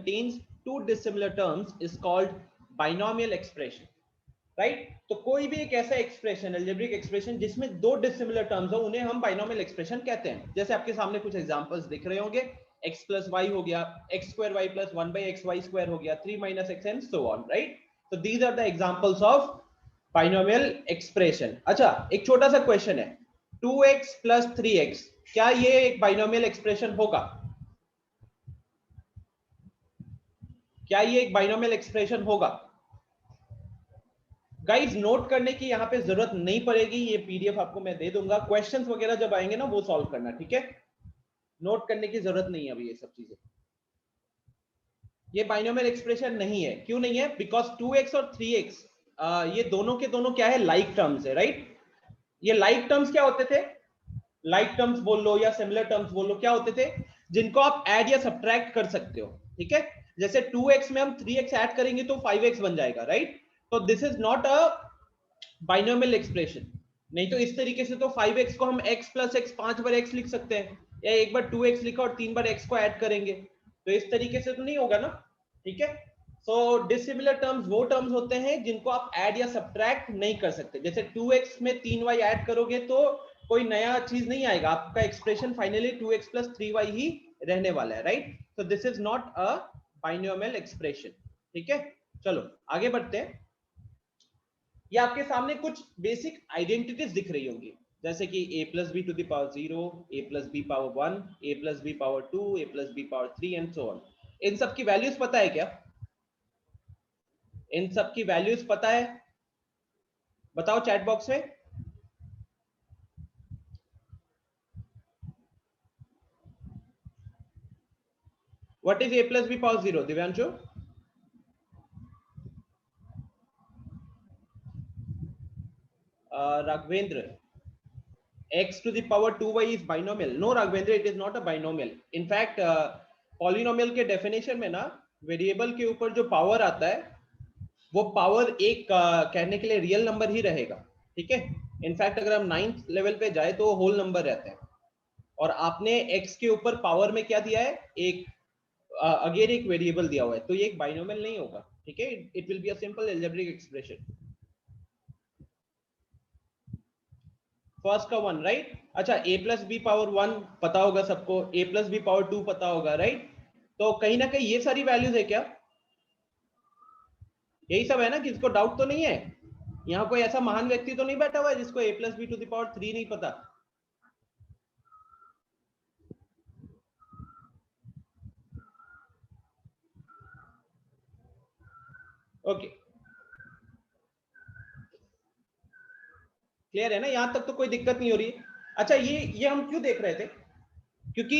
contains two dissimilar terms is called binomial expression, right? तो कोई भी एक ऐसा एक्सप्रेशन, अलजेब्रिक एक्सप्रेशन जिसमें दो डिसिमिलर टर्म्स हो, उन्हें हम बाइनोमियल एक्सप्रेशन कहते हैं। जैसे आपके सामने कुछ एग्जांपल्स दिख रहे होंगे, x प्लस वाई हो गया, x square y plus 1 by x y square हो गया, 3 minus x and so on, right? तो these are the examples of binomial expression. अच्छा, एक छोटा सा क्वेश्चन है, 2x प्लस 3x, क्या ये एक बाइनोमियल एक्सप्रेशन होगा? क्या ये एक बाइनोमियल एक्सप्रेशन होगा? गाइस, नोट करने की यहाँ पे जरूरत नहीं पड़ेगी, ये पीडीएफ आपको मैं दे दूंगा, क्वेश्चंस वगैरह जब आएंगे ना वो सॉल्व करना, ठीक है? नोट करने की जरूरत नहीं है अभी ये सब चीजें। ये बाइनोमियल एक्सप्रेशन नहीं है। क्यों नहीं है? बिकॉज 2x और 3x ये दोनों के दोनों क्या है, लाइक टर्म्स है, राइट? ये लाइक टर्म्स क्या होते थे? लाइक टर्म्स बोल लो या सिमिलर टर्म्स बोल लो, क्या होते थे? जिनको आप ऐड या सब्ट्रैक्ट कर सकते हो, ठीक है? जैसे 2x में हम 3x ऐड करेंगे तो 5x बन जाएगा, राइट? तो this is not a binomial expression. नहीं तो इस तरीके से तो 5x को हम x प्लस x 5 बार x लिख सकते हैं, या एक बार 2x लिखा और 3 बार x को ऐड करेंगे, तो इस तरीके से तो नहीं होगा ना, ठीक है? सो डिसिमिलर टर्म्स वो टर्म्स होते हैं जिनको आप ऐड या सब्ट्रैक्ट नहीं कर सकते। जैसे 2x में 3y ऐड करोगे तो कोई नया चीज नहीं आएगा, आपका expression finally 2x plus 3y ही रहने वाला है, राइट? तो this is not a binomial expression, ठीक है? चलो आगे बढ़ते हैं। ये आपके सामने कुछ बेसिक आइडेंटिटीज दिख रही होंगी, जैसे कि a plus b to the power 0, a plus b power 1, a plus b power 2, a plus b power 3 and so on. इन सब की वैल्यूज पता है क्या? इन सब की वैल्यूज पता है? बताओ चैट बॉक्स में। What is a plus b power 0, Divyanshu? Raghavendra, x to the power 2y is binomial. No Raghavendra, it is not a binomial. In fact polynomial के definition में ना वेरिएबल के ऊपर जो पावर आता है वो पावर एक कहने के लिए रियल नंबर ही रहेगा, ठीक है? इनफैक्ट अगर हम 9th लेवल पे जाए तो होल नंबर रहता है, और आपने x के ऊपर पावर में क्या दिया है, एक अगेन एक वेरिएबल दिया हुआ है, तो ये एक बाइनोमियल नहीं होगा, ठीक है? It will be a simple algebraic expression. First का 1, राइट? अच्छा, a प्लस बी पावर 1 पता होगा सबको, a प्लस बी पावर 2 पता होगा, राइट? तो कहीं ना कहीं ये सारी वैल्यूज है क्या? यही सब है ना? किसको डाउट तो नहीं है? यहाँ कोई ऐसा महान व्यक्ति तो नहीं बैठा हुआ है जिसको a plus b to the power 3 नहीं पता? ओके, क्लियर है ना? यहां तक तो कोई दिक्कत नहीं हो रही है। अच्छा, ये हम क्यों देख रहे थे? क्योंकि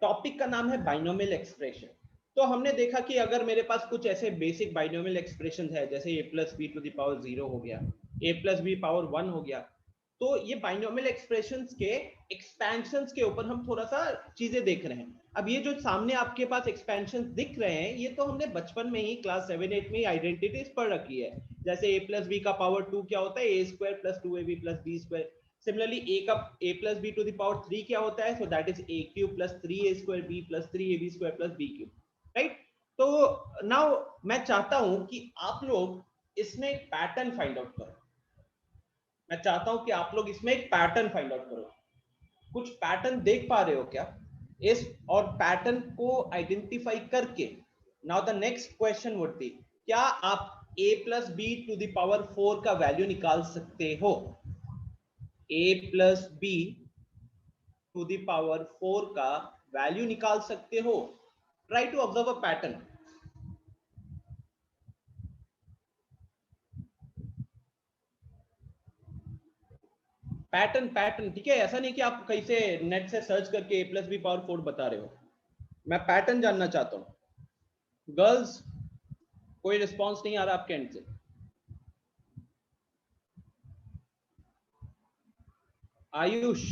टॉपिक का नाम है बाइनोमियल एक्सप्रेशन। तो हमने देखा कि अगर मेरे पास कुछ ऐसे बेसिक बाइनोमियल एक्सप्रेशन है, जैसे a plus b to the power 0 हो गया, a प्लस बी पावर 1 हो गया, तो ये बाइनोमियल एक्सप्रेशंस के एक्सपेंशंस के ऊपर हम थोड़ा सा चीजें देख रहे हैं। अब ये जो सामने आपके पास एक्सपेंशंस दिख रहे हैं, ये तो हमने बचपन में ही क्लास 7-8 में ही आइडेंटिटीज पढ़ रखी है। जैसे a प्लस बी का पावर 2 क्या होता है, a square plus 2ab plus b square. Similarly a plus b to the power 3 क्या होता है, so that is a cube plus 3a square b plus 3ab square plus b cube, right? तो now मैं चाहता हूं कि आप लोग इसमें एक पैटर्न फाइंड आउट करो। मैं चाहता हूं कि आप लोग इसमें एक पैटर्न फाइंड आउट करो। कुछ पैटर्न देख पा रहे हो क्या इस, और पैटर्न को आइडेंटिफाई करके now the next question would be, क्या आप a plus b to the power 4 का वैल्यू निकाल सकते हो? a plus b to the power 4 का वैल्यू निकाल सकते हो? Try to observe a pattern. Pattern, ठीक है? ऐसा नहीं कि आप कहीं से नेट से सर्च करके a प्लस बी पावर 4 बता रहे हो। मैं पैटर्न जानना चाहता हूं। गर्ल्स, कोई रिस्पॉन्स नहीं आ रहा आपके एंड से। आयुष,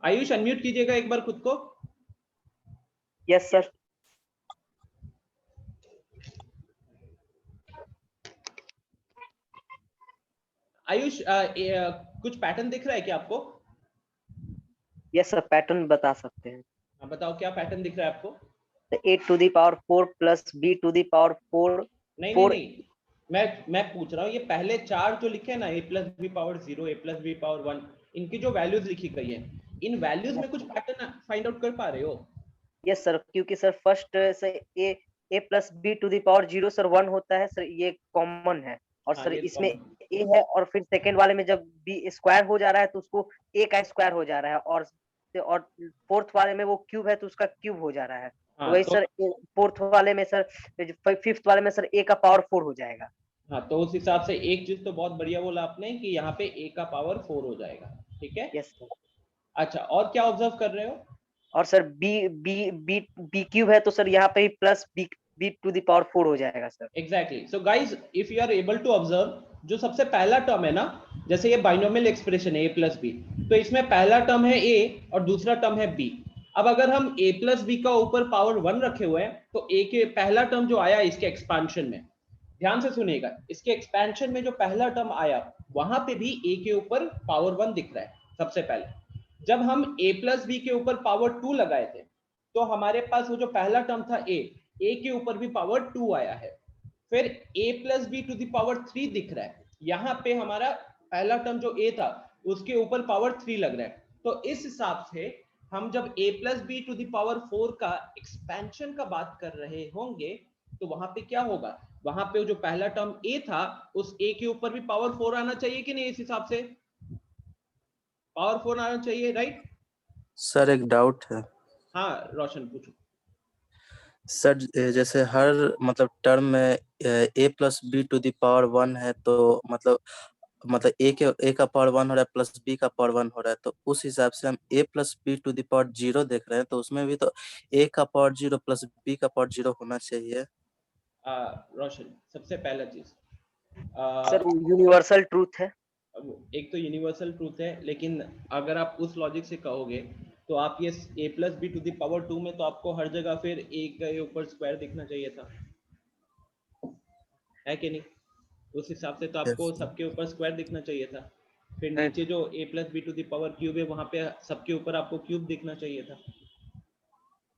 आयुष अनम्यूट कीजिएगा एक बार खुद को। Yes sir. आयुष, कुछ पैटर्न दिख रहा है क्या आपको? यस सर, पैटर्न बता सकते हैं। बताओ क्या पैटर्न दिख रहा है आपको? a to the power 4 plus b to the power 4 नहीं, मैं पूछ रहा हूँ ये पहले चार जो लिखे हैं ना, a plus b power 0, a plus b power 1, इनकी जो वैल्यूज लिखी गई है, इन वैल्यूज में कुछ पैटर्न फाइंड आउट कर पा रहे हो? यस सर, क्योंकि सर फर्स्ट से a plus b to the power 0 sir 1 होता है सर, ये कॉमन है। और सर इसमें a है, और फिर सेकंड वाले में जब b स्क्वायर हो जा रहा है तो उसको a का स्क्वायर हो जा रहा है, और फोर्थ वाले में वो क्यूब है तो उसका क्यूब हो जा रहा है। तो वही सर फोर्थ वाले में सर, फिफ्थ वाले में सर a का पावर 4 हो जाएगा। हाँ, तो उस हिसाब से एक चीज तो बहुत बढ़िया बोला आपने कि यहाँ पे a का पावर 4 हो जाएगा, ठीक है? Yes sir. अच्छा, और क्या ऑब्जर्व कर रहे हो? और सर b क्यूब है तो सर यहाँ पे plus b to the power 4 हो जाएगा sir. Exactly. So guys, if you are able to observe, जो सबसे पहला टर्म है ना, जैसे ये बाइनोमियल एक्सप्रेशन है a प्लस बी, तो इसमें पहला टर्म है a और दूसरा टर्म है b। अब अगर हम a प्लस बी का ऊपर पावर 1 रखे हुए हैं तो a के पहला टर्म जो आया इसके एक्सपेंशन में, ध्यान से सुनिएगा, इसके एक्सपेंशन में जो पहला टर्म आया वहां पे भी a के ऊपर पावर 1 दिख रहा है। सबसे पहले जब हम a प्लस बी के ऊपर पावर 2 लगाए थे तो हमारे पास वो जो पहला टर्म था a के ऊपर भी पावर 2 आया है। फिर a plus b to the power 3 दिख रहा है, यहाँ पे हमारा पहला टर्म जो a था उसके ऊपर पावर 3 लग रहा है। तो इस हिसाब से हम जब a plus b to the power 4 का एक्सपेंशन का बात कर रहे होंगे तो वहां पे क्या होगा, वहां पे जो पहला टर्म a था उस a के ऊपर भी पावर 4 आना चाहिए कि नहीं? इस हिसाब से पावर 4 आना चाहिए, राइट? सर एक डाउट है। हाँ रोशन, पूछो। सर जैसे हर मतलब टर्म में a plus b to the power 1 है, तो मतलब a का पावर 1 हो रहा है प्लस b का पावर 1 हो रहा है, तो उस हिसाब से हम a plus b to the power 0 देख रहे हैं, तो उसमें भी तो a का पावर 0 प्लस b का पावर 0 होना चाहिए। रोशन, सबसे पहला चीज सर यूनिवर्सल ट्रूथ है। एक तो यूनिवर्सल ट्रूथ है, लेकिन अगर आप उस लॉजिक से कहोगे तो आप ये a plus b to the power 2 में तो आपको हर जगह फिर a के ऊपर स्क्वायर दिखना चाहिए था, है कि नहीं? उस हिसाब से तो आपको सबके ऊपर स्क्वायर दिखना चाहिए था। फिर नीचे जो a plus b to the power cube है वहां पे सबके ऊपर आपको क्यूब दिखना चाहिए था।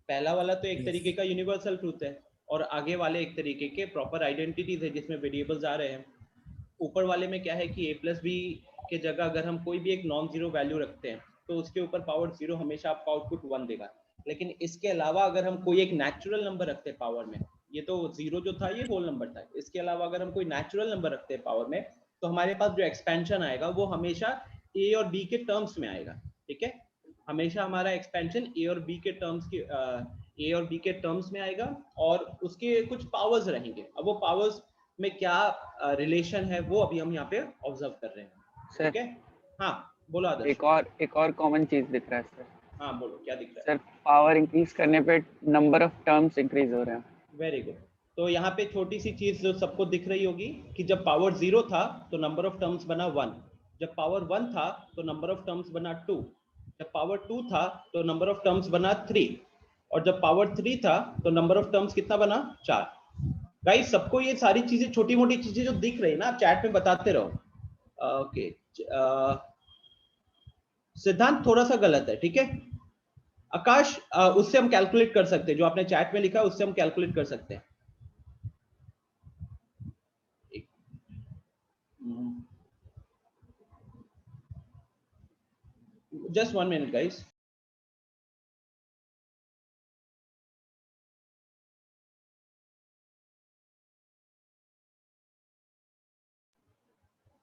पहला वाला तो एक तरीके का यूनिवर्सल ट्रूथ है, और आगे वाले एक तरीके के प्रॉपर आइडेंटिटीज है जिसमें वेरिएबल्स आ रहे हैं। ऊपर वाले में क्या है कि a प्लस बी के जगह अगर हम कोई भी एक नॉन जीरो वैल्यू रखते हैं तो उसके ऊपर पावर 0 हमेशा आपका आउटपुट 1 देगा। लेकिन इसके अलावा अगर हम कोई एक नेचुरल नंबर रखते हैं पावर में, ये तो 0 जो था ये होल नंबर था, इसके अलावा अगर हम कोई नेचुरल नंबर रखते हैं पावर में तो हमारे पास जो एक्सपेंशन आएगा वो हमेशा a और b के टर्म्स में आएगा, ठीक है? हमेशा हमारा एक्सपेंशन a और b के टर्म्स के a और b के टर्म्स में आएगा, और उसके कुछ पावर्स रहेंगे। अब वो पावर्स में क्या रिलेशन है वो अभी हम यहाँ पे ऑब्जर्व कर रहे हैं, ठीक है? हाँ बोलो आदर्श। एक और कॉमन चीज दिख रहा है सर। हाँ बोलो, क्या दिख रहा है? सर पावर इंक्रीज करने पे नंबर ऑफ टर्म्स इंक्रीज हो रहे हैं। Very good. तो यहाँ पे छोटी सी चीज जो सबको दिख रही होगी कि जब पावर 0 था तो नंबर ऑफ टर्म्स बना 1, जब पावर 1 था तो नंबर ऑफ टर्म्स बना 2, जब पावर 2 था तो नंबर ऑफ टर्म्स बना 3, और जब पावर 3 था तो नंबर ऑफ टर्म्स कितना बना? 4। गाइस सबको ये सारी चीजें, छोटी मोटी चीजें जो दिख रही है ना, आप चैट में बताते रहो। ओके, सिद्धांत थोड़ा सा गलत है, ठीक है? आकाश, उससे हम कैलकुलेट कर सकते हैं, जो आपने चैट में लिखा है उससे हम कैलकुलेट कर सकते हैं। Just 1 minute guys.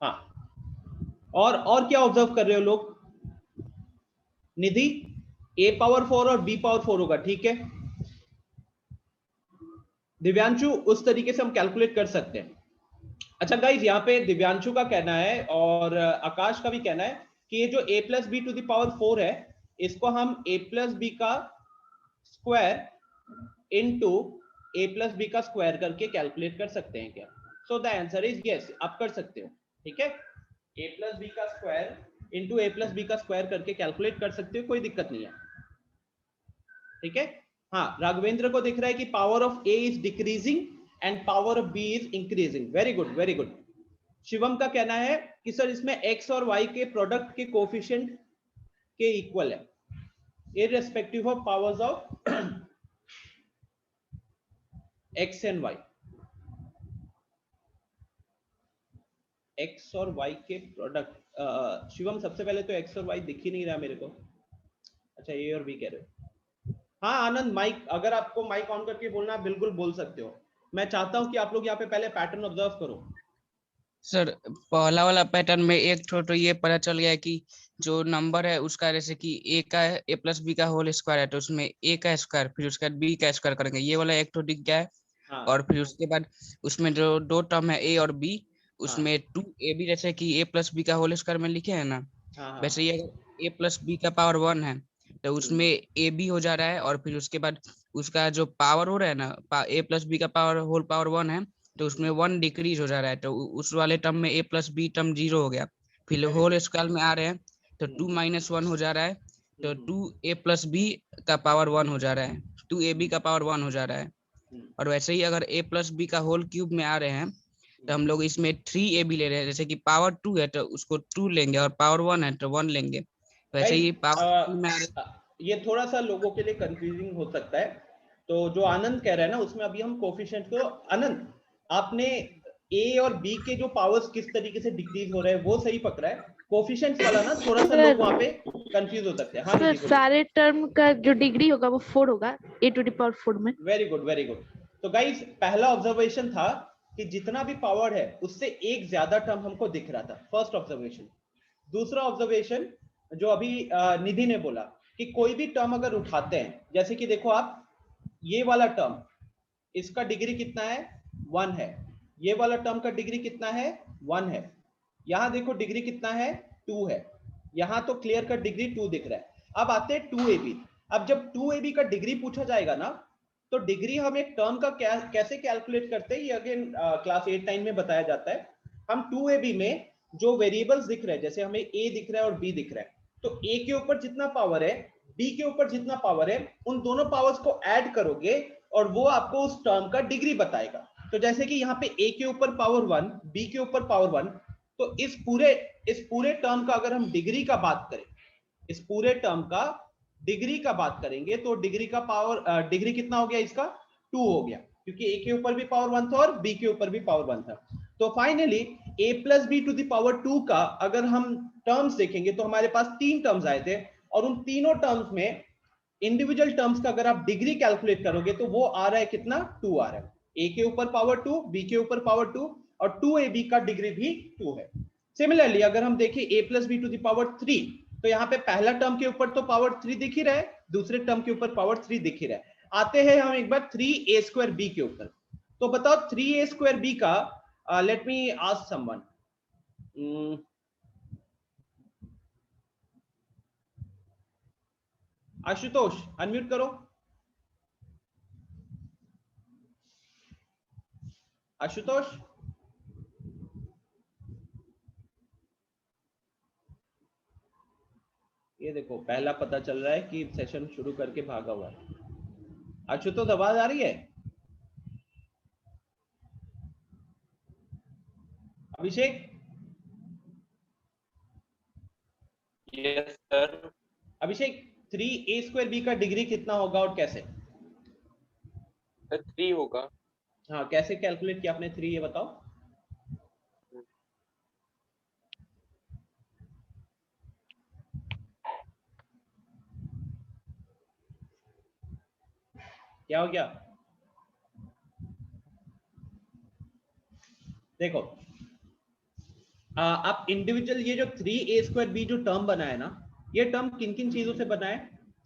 हाँ, और क्या ऑब्जर्व कर रहे हो लोग? निधि, a पावर 4 और b पावर 4 होगा, ठीक है? दिव्यांशु, उस तरीके से हम कैलकुलेट कर सकते हैं। अच्छा गाइस, यहाँ पे दिव्यांशु का कहना है और आकाश का भी कहना है कि ये जो a plus b to the power 4 है, इसको हम a प्लस बी का square into a plus b का स्क्वायर करके कैलकुलेट कर सकते हैं क्या? So the answer is yes, आप कर सकते हो, ठीक है? a प्लस बी का square into a plus b का स्क्वायर करके कैलकुलेट कर सकते हो, कोई दिक्कत नहीं है, ठीक है? हाँ, राघवेंद्र को दिख रहा है कि power of a is decreasing and power of b is increasing. Very good, very good. Shivam का कहना है कि सर इसमें x और y के प्रोडक्ट के कोफिशिएंट के इक्वल है irrespective of powers of x and y, x और वाई के प्रोडक्ट। शिवम सबसे पहले तो एक्स और वाई दिख ही नहीं रहा मेरे को। अच्छा ए और बी कह रहे हो। हाँ आनंद, माइक अगर आपको माइक ऑन करके बोलना आप बिल्कुल बोल सकते हो। मैं चाहता हूं कि आप लोग यहाँ पे पहले पैटर्न ऑब्जर्व करो। सर पहला वाला पैटर्न में एक तो ये पता चल गया कि जो नंबर है उसका जैसे कि ए का ए प्लस बी का होल स्क्वायर है तो उसमें ए का स्क्वायर फिर उसके बाद बी का स्क्वायर करेंगे, ये वाला एक तो दिख गया है। हाँ और फिर उसके बाद उसमें जो दो टर्म है ए और बी हाँ उसमें 2ab जैसे कि ए प्लस बी का होल स्क्वायर में लिखे हैं ना, हाँ हाँ वैसे ये अगर ए प्लस बी का पावर 1 है तो उसमें ए बी हो जा रहा है और फिर उसके बाद उसका जो पावर हो रहा है ना ए प्लस बी का पावर होल पावर 1 है तो उसमें 1 डिक्रीज हो जा रहा है तो उस वाले टर्म में ए प्लस बी टर्म 0 हो गया। फिर होल स्क्वायर में आ रहे हैं तो 2 माइनस 1 हो जा रहा है तो 2a प्लस बी का पावर 1 हो जा रहा है, 2ab का पावर 1 हो जा रहा है। और वैसे ही अगर a प्लस बी का होल क्यूब में आ रहे हैं तो हम लोग इसमें 3ab ले रहे हैं, जैसे कि पावर 2 है तो उसको 2 लेंगे और पावर 1 है तो 1 लेंगे, वैसे ही पावर में ये थोड़ा सा लोगों के लिए कंफ्यूजिंग हो सकता है। तो जो आनंद कह रहा है ना उसमें अभी हम कोफिशिएंट को, आनंद आपने ए और बी के जो पावर्स किस तरीके से डिक्रीज हो रहे हैं वो सही पकड़ा है, कोफिशिएंट्स वाला ना थोड़ा सा लोग वहां पे कंफ्यूज हो सकते हैं। हाँ सर सारे टर्म का जो डिग्री होगा वो 4 होगा a टू द पावर 4 में। Very good very good. तो गाइस पहला ऑब्जर्वेशन था कि जितना भी पावर है उससे एक ज्यादा टर्म हमको दिख रहा था, फर्स्ट ऑब्जर्वेशन। दूसरा ऑब्जर्वेशन जो अभी निधि ने बोला कि कोई भी टर्म अगर उठाते हैं, जैसे कि देखो आप ये वाला टर्म इसका डिग्री कितना है 1 है, ये वाला टर्म का डिग्री कितना है 1 है, यहां देखो डिग्री कितना है 2 है, यहां तो क्लियर कट डिग्री 2 दिख रहा है। अब आते हैं 2ab। अब जब 2ab का डिग्री पूछा जाएगा ना तो डिग्री हम एक टर्म का कैसे कैलकुलेट करते हैं ये अगेन क्लास 8-9 में बताया जाता है। हम 2ab में जो वेरिएबल्स दिख रहे हैं, जैसे हमें a दिख रहा है और b दिख रहा है, तो a के ऊपर जितना पावर है b के ऊपर जितना पावर है उन दोनों पावर्स को ऐड करोगे और वो आपको उस टर्म का डिग्री बताएगा। तो जैसे कि यहाँ पे a के ऊपर पावर 1 b के ऊपर पावर 1, तो इस पूरे टर्म का अगर हम डिग्री का बात करें, इस पूरे टर्म का डिग्री का बात करेंगे तो डिग्री का पावर डिग्री कितना हो गया इसका 2 हो गया, क्योंकि a के ऊपर भी पावर 1 था और b के ऊपर भी पावर 1 था। तो finally a plus b to the power 2 का अगर हम टर्म्स देखेंगे तो हमारे पास 3 टर्म्स आए थे और उन तीनों टर्म्स में इंडिविजुअल टर्म्स का अगर आप डिग्री कैलकुलेट करोगे तो वो आ रहा है कितना 2 आ रहा है, a के ऊपर पावर 2 b के ऊपर पावर 2 और 2ab का डिग्री भी 2 है। सिमिलरली अगर हम देखें a plus b to the power 3 तो यहाँ पे पहला टर्म के ऊपर तो पावर 3 दिख ही रहा है, दूसरे टर्म के ऊपर पावर 3 दिख ही रहा है। आते हैं हम एक बार 3a स्क्वायर b के ऊपर। तो बताओ 3a स्क्वायर b का let me ask someone, Ashutosh unmute करो। आशुतोष ये देखो पहला पता चल रहा है कि सेशन शुरू करके भागा हुआ है। आशुतोष आवाज आ रही है? Abhishek? Yes sir. Abhishek 3a square b का डिग्री कितना होगा और कैसे? सर 3 होगा। हाँ कैसे कैलकुलेट किया आपने 3, ये बताओ। क्या हो गया? देखो आप इंडिविजुअल ये जो 3a स्क्वायर b जो टर्म बना है ना, ये टर्म किन किन चीजों से बना है?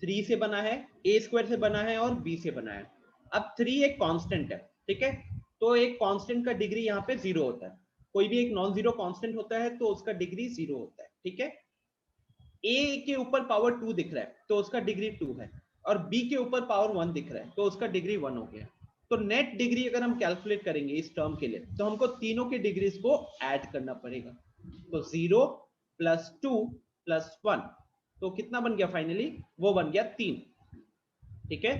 3 से बना है, a स्क्वायर से बना है और b से बना है। अब 3 एक कांस्टेंट है, ठीक है, तो एक कांस्टेंट का डिग्री यहाँ पे 0 होता है। कोई भी एक नॉन जीरो कांस्टेंट होता है तो उसका डिग्री 0 होता है, ठीक है। a के ऊपर पावर 2 दिख रहा है तो उसका डिग्री 2 है और b के ऊपर पावर 1 दिख रहा है तो उसका डिग्री 1 हो गया। तो नेट डिग्री अगर हम कैलकुलेट करेंगे इस टर्म के लिए तो हमको तीनों के डिग्रीज को ऐड करना पड़ेगा। तो 0 प्लस 2 प्लस 1 तो कितना बन गया फाइनली? वो बन गया 3, ठीक है,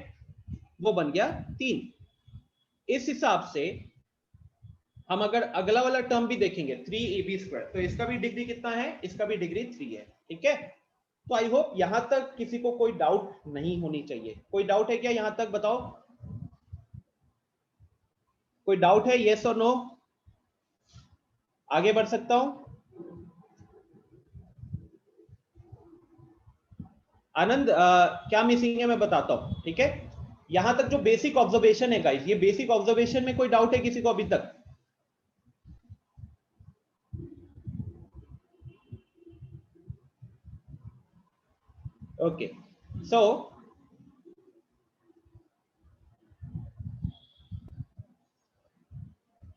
वो बन गया 3। इस हिसाब से हम अगर अगला वाला टर्म भी देखेंगे 3ab स्क्वायर, तो इसका भी डिग्री कितना है? इसका भी डिग्री 3 है, ठीक है। तो आई होप यहां तक किसी को कोई डाउट नहीं होनी चाहिए। कोई डाउट है क्या यहां तक? बताओ। कोई डाउट है? येस और नो? आगे बढ़ सकता हूं? आनंद क्या मिसिंग है मैं बताता हूं, ठीक है? यहां तक जो बेसिक ऑब्जर्वेशन है गाइस, ये बेसिक ऑब्जर्वेशन में कोई डाउट है किसी को अभी तक? ओके, सो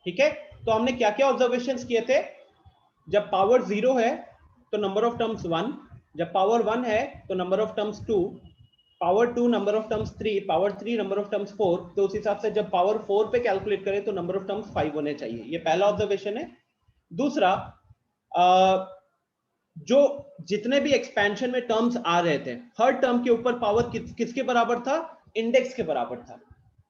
ठीक है, तो हमने क्या क्या ऑब्जर्वेशंस किए थे? जब पावर 0 है तो नंबर ऑफ टर्म्स 1, जब पावर 1 है तो number of terms 2, power 2 number of terms 3, power 3 number of terms 4, तो उस हिसाब से जब पावर 4 पे कैलकुलेट करें तो नंबर ऑफ टर्म्स 5 होने चाहिए। ये पहला ऑब्जर्वेशन है। दूसरा, जो जितने भी एक्सपेंशन में टर्म्स आ रहे थे, हर टर्म के ऊपर पावर किसके बराबर था? इंडेक्स के बराबर था।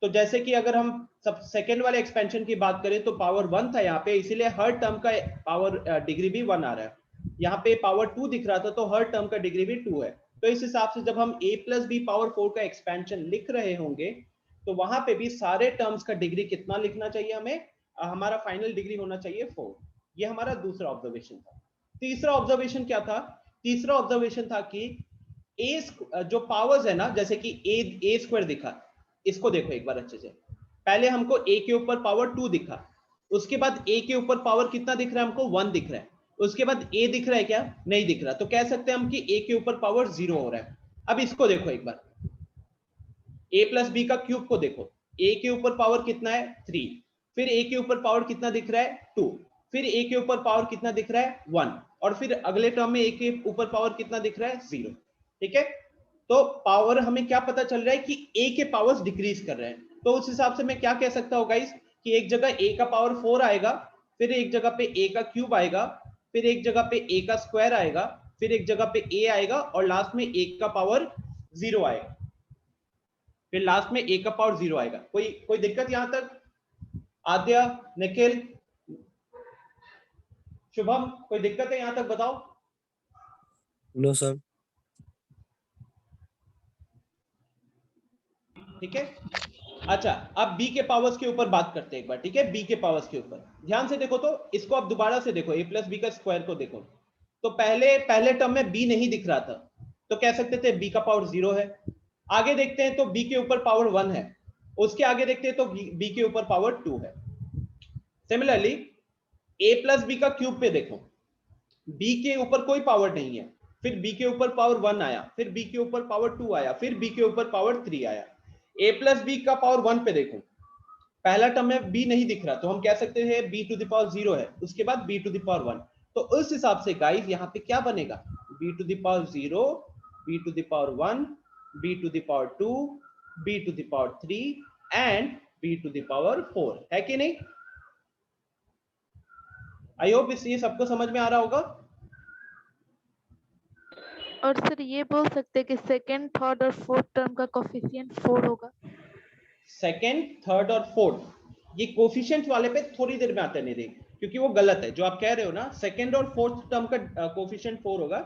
तो जैसे कि अगर हम सब सेकेंड वाले एक्सपेंशन की बात करें तो पावर 1 था यहाँ पे, इसीलिए हर टर्म का पावर डिग्री भी 1 आ रहा है। यहाँ पे पावर 2 दिख रहा था तो हर टर्म का डिग्री भी 2 है। तो इस हिसाब से जब हम a प्लस बी पावर 4 का एक्सपेंशन लिख रहे होंगे तो वहां पे भी सारे टर्म्स का डिग्री कितना लिखना चाहिए हमें? हमारा फाइनल डिग्री होना चाहिए 4। ये हमारा दूसरा ऑब्जर्वेशन था। तीसरा ऑब्जर्वेशन क्या था? तीसरा ऑब्जर्वेशन था कि a जो पावर्स है ना, जैसे कि a स्क्वायर दिखा, इसको देखो एक बार अच्छे से। पहले हमको a के ऊपर पावर 2 दिखा, उसके बाद a के ऊपर पावर कितना दिख रहा है हमको? 1 दिख रहा है। उसके बाद a दिख रहा है क्या? नहीं दिख रहा। तो कह सकते हैं हम कि a के ऊपर पावर 0 हो रहा है। अब इसको देखो एक बार, a प्लस बी का क्यूब को देखो, a के ऊपर पावर कितना है? 3, फिर a के ऊपर पावर कितना दिख रहा है? 2, फिर a के ऊपर पावर कितना दिख रहा है? 1, और फिर अगले टर्म में a के ऊपर पावर कितना दिख रहा है? 0। ठीक है, तो पावर हमें क्या पता चल रहा है कि a के पावर्स डिक्रीज कर रहे हैं। तो उस हिसाब से मैं क्या कह सकता हूँ गाइस कि एक जगह a का पावर 4 आएगा, फिर एक जगह पे a का क्यूब आएगा, फिर एक जगह पे a का स्क्वायर आएगा, फिर एक जगह पे a आएगा, और लास्ट में a का पावर 0 आएगा, फिर लास्ट में a का पावर 0 आएगा। कोई दिक्कत यहां तक? आद्या, निखिल, शुभम, कोई दिक्कत है यहां तक? बताओ। No sir. ठीक है, अच्छा अब b के पावर्स के ऊपर बात करते हैं एक बार। ठीक है, b के पावर्स के ऊपर ध्यान से देखो, तो इसको अब दोबारा से देखो, a प्लस बी का स्क्वायर को देखो। तो पहले टर्म में b नहीं दिख रहा था, तो कह सकते थे b का पावर 0 है। आगे देखते हैं तो b के ऊपर पावर 1 है, उसके आगे देखते हैं तो b के ऊपर पावर 2 है। सिमिलरली a प्लस बी का क्यूब पे देखो, b के ऊपर कोई पावर नहीं है, फिर b के ऊपर पावर 1 आया, फिर b के ऊपर पावर 2 आया, फिर b के ऊपर पावर 3 आया। a प्लस बी का पावर 1 पे देखो, पहला टर्म में b नहीं दिख रहा, तो हम कह सकते हैं b टू द पावर 0 है, उसके बाद b टू द पावर 1। तो उस हिसाब से गाइस यहाँ पे क्या बनेगा? b to the power 0, b to the power 1, b to the power 2, b to the power 3 and b to the power 4, है कि नहीं? आई होप ये सबको समझ में आ रहा होगा। और सर ये बोल सकते हैं कि सेकंड, थर्ड और फोर्थ टर्म का कोफिशिएंट 4 होगा। सेकंड, थर्ड और फोर्थ, ये कोफिशिएंट वाले पे थोड़ी देर में आते नहीं देख, क्योंकि वो गलत है जो आप कह रहे हो ना। सेकंड और फोर्थ टर्म का कोफिशिएंट 4 होगा,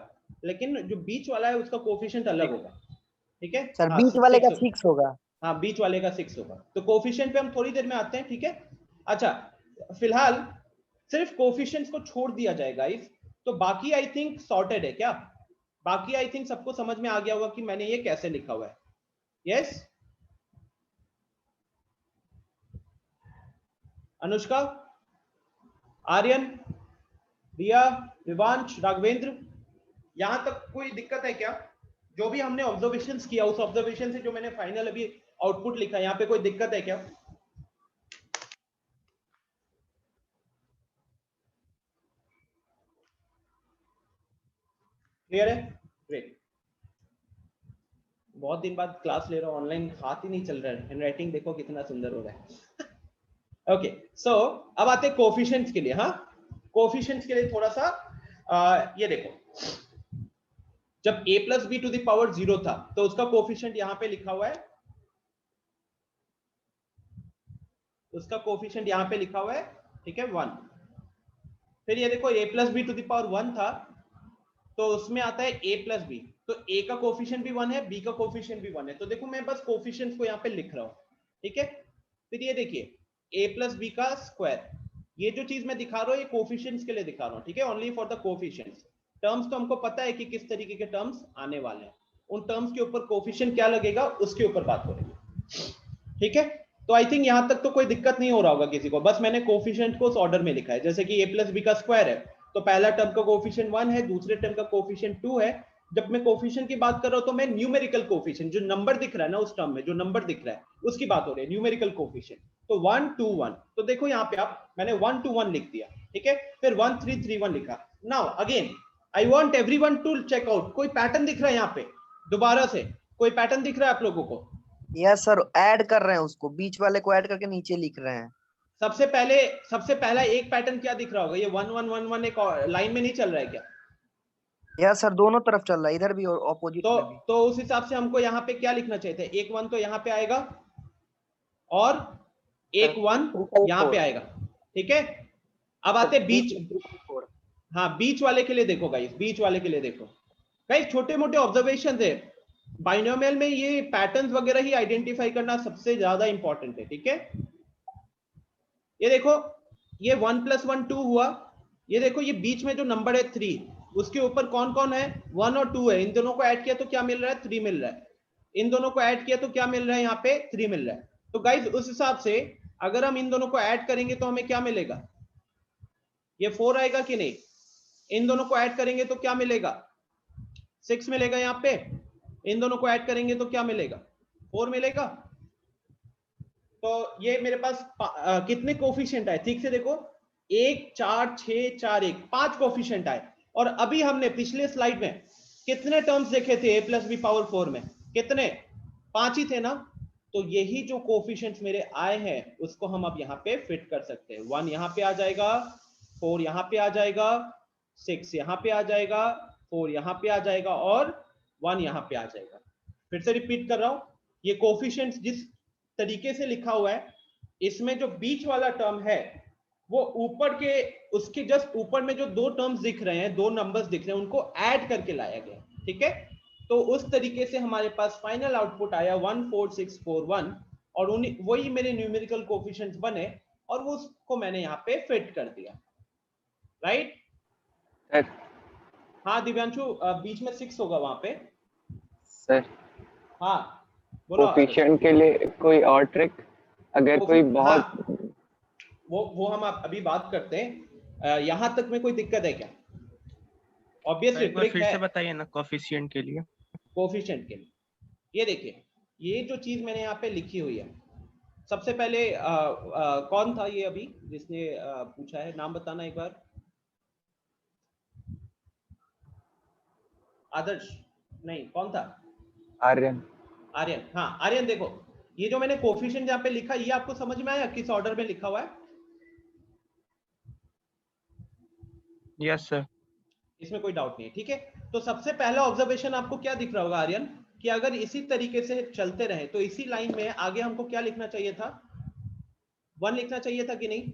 लेकिन जो बीच वाला है उसका कोफिशिएंट अलग होगा। ठीक है सर हाँ, बीच वाले का 6 6 होगा। हाँ, बीच वाले का 6 होगा। तो कोफिशिएंट पे हम थोड़ी देर में आते हैं। ठीक है, अच्छा फिलहाल सिर्फ कोफिशिएंट्स को छोड़ दिया जाएगा इस, तो बाकी आई थिंक सॉर्टेड है क्या? बाकी आई थिंक सबको समझ में आ गया होगा कि मैंने ये कैसे लिखा हुआ है। यस अनुष्का, आर्यन, रिया, विवांश, राघवेंद्र, यहां तक कोई दिक्कत है क्या? जो भी हमने ऑब्जर्वेशंस किया उस ऑब्जर्वेशन से जो मैंने फाइनल अभी आउटपुट लिखा, यहाँ पे कोई दिक्कत है क्या? क्लियर है? ग्रेट। बहुत दिन बाद क्लास ले रहा हूँ ऑनलाइन, हाथ ही नहीं चल रहा है, हैंडराइटिंग देखो कितना सुंदर हो रहा है। ओके, सो अब आते हैं कोफिशिएंट्स के लिए। हाँ, कोफिशिएंट्स के लिए थोड़ा सा ये देखो, जब a plus b to the power 0 था तो उसका कोफिशिएंट यहाँ पे लिखा हुआ है, उसका कोफिशिएंट यहाँ पे लिखा हुआ है, ठीक है 1। फिर ये देखो a plus b to the power 1 था, तो उसमें आता है a प्लस बी, तो a का कोफिशिएंट भी 1 है, b का कोफिशिएंट भी 1 है। तो देखो मैं बस कोफिशिएंट्स को यहाँ पे लिख रहा हूँ। ठीक है, फिर ये देखिए a प्लस बी का स्क्वायर। ये जो चीज मैं दिखा रहा हूँ ये कोफिशिएंट्स के लिए दिखा रहा हूँ, ठीक है, only for the coefficients. Terms तो हमको पता है कि किस तरीके के टर्म्स आने वाले हैं, उन टर्म्स के ऊपर कोफिशिएंट क्या लगेगा उसके ऊपर बात हो रही है, ठीक है। तो आई थिंक यहां तक तो कोई दिक्कत नहीं हो रहा होगा किसी को, बस मैंने कोफिशिएंट को उस ऑर्डर में लिखा है, जैसे कि a प्लस बी का स्क्वायर है तो पहला टर्म का कोफिशिएंट 1 है, दूसरे टर्म का कोफिशिएंट 2 है। जब मैं कोफिशिएंट की बात कर रहा हूं तो मैं न्यूमेरिकल कोफिशिएंट, जो नंबर दिख रहा है ना उस टर्म में जो नंबर दिख रहा है उसकी बात हो रही है, न्यूमेरिकल कोफिशिएंट। तो 1 2 1, तो देखो यहाँ पे आप मैंने 1 2 1 लिख दिया, ठीक है, फिर 1 3 3 1 लिखा। Now again I want everyone to check out, कोई पैटर्न दिख रहा है यहाँ पे, दोबारा से कोई पैटर्न दिख रहा है आप लोगों को? यस सर, ऐड कर रहे हैं उसको, बीच वाले को ऐड करके नीचे लिख रहे हैं। सबसे पहला एक पैटर्न क्या दिख रहा होगा? ये 1 1 1 1 एक लाइन में नहीं चल रहा है क्या? यस सर, दोनों तरफ चल रहा है, इधर भी और ऑपोजिट में भी। तो उस हिसाब से हमको यहाँ पे क्या लिखना चाहिए था? एक 1 तो यहाँ पे आएगा और एक 1 यहाँ पे आएगा, ठीक है। अब आते बीच, हाँ बीच वाले के लिए देखो गाइस, बीच वाले के लिए देखो गाइस, छोटे मोटे ऑब्जर्वेशन है। बाइनोमियल में ये पैटर्न्स वगैरह ही आइडेंटिफाई करना सबसे ज्यादा इंपॉर्टेंट है, ठीक है। ये देखो ये 1 + 1 2 हुआ, ये देखो ये बीच में जो नंबर है 3 उसके ऊपर कौन कौन है? 1 और 2 है, इन दोनों को ऐड किया तो क्या मिल रहा है? 3 मिल रहा है। इन दोनों को ऐड किया तो क्या मिल रहा है? यहाँ पे 3 मिल रहा है। तो गाइस उस हिसाब से अगर हम इन दोनों को ऐड करेंगे तो हमें क्या मिलेगा? ये 4 आएगा कि नहीं? इन दोनों को ऐड करेंगे तो क्या मिलेगा? 6 मिलेगा। यहाँ पे इन दोनों को ऐड करेंगे तो क्या मिलेगा? 4 मिलेगा। तो ये मेरे पास कितने कोफिशिएंट आए? ठीक से देखो 1 4 6 4 1 5 कोफिशिएंट आए। और अभी हमने पिछले स्लाइड में कितने टर्म्स देखे थे a + b पावर 4 में? कितने? 5 ही थे ना। तो यही जो कोफिशिएंट्स मेरे आए हैं उसको हम अब यहाँ पे फिट कर सकते हैं। 1 यहाँ पे आ जाएगा, 4 यहाँ पे आ जाएगा, 6 यहाँ पे आ जाएगा, 4 यहाँ पे आ जाएगा और 1 यहाँ पे आ जाएगा। फिर से रिपीट कर रहा हूं, ये कोफिशिएंट्स जिस तरीके से लिखा हुआ है, इसमें जो बीच वाला टर्म है वो ऊपर के, उसके जस्ट ऊपर में जो दो टर्म्स दिख रहे हैं, दो नंबर्स दिख रहे हैं, उनको ऐड करके लाया गया, ठीक है। तो उस तरीके से हमारे पास फाइनल आउटपुट आया 14641 और वही मेरे न्यूमेरिकल कोफिशिएंट्स बने और वो उसको मैंने यहाँ पे फिट कर दिया, राइट। हाँ दिव्यांशु, बीच में 6 होगा वहां पे सर। हाँ बोलो। कोफिशिएंट के लिए कोई और ट्रिक अगर कोई बहुत, हाँ, वो हम अभी बात करते हैं। यहां तक में कोई दिक्कत है क्या? ऑब्वियसली ट्रिक फिर है से बताइए ना कोफिशिएंट के लिए। कोफिशिएंट के लिए ये देखिए, ये जो चीज मैंने यहाँ पे लिखी हुई है, सबसे पहले कौन था ये अभी जिसने पूछा है? नाम बताना एक बार। आदर्श नहीं, कौन था? आर्यन। आर्यन, हाँ आर्यन। देखो ये जो मैंने कोफिशिएंट यहाँ पे लिखा, ये आपको समझ में आया किस ऑर्डर में लिखा हुआ है? Yes sir. इसमें कोई डाउट नहीं है, ठीक है। तो सबसे पहला ऑब्जर्वेशन आपको क्या दिख रहा होगा आर्यन, कि अगर इसी तरीके से चलते रहे तो इसी लाइन में आगे हमको क्या लिखना चाहिए था? 1 लिखना चाहिए था कि नहीं,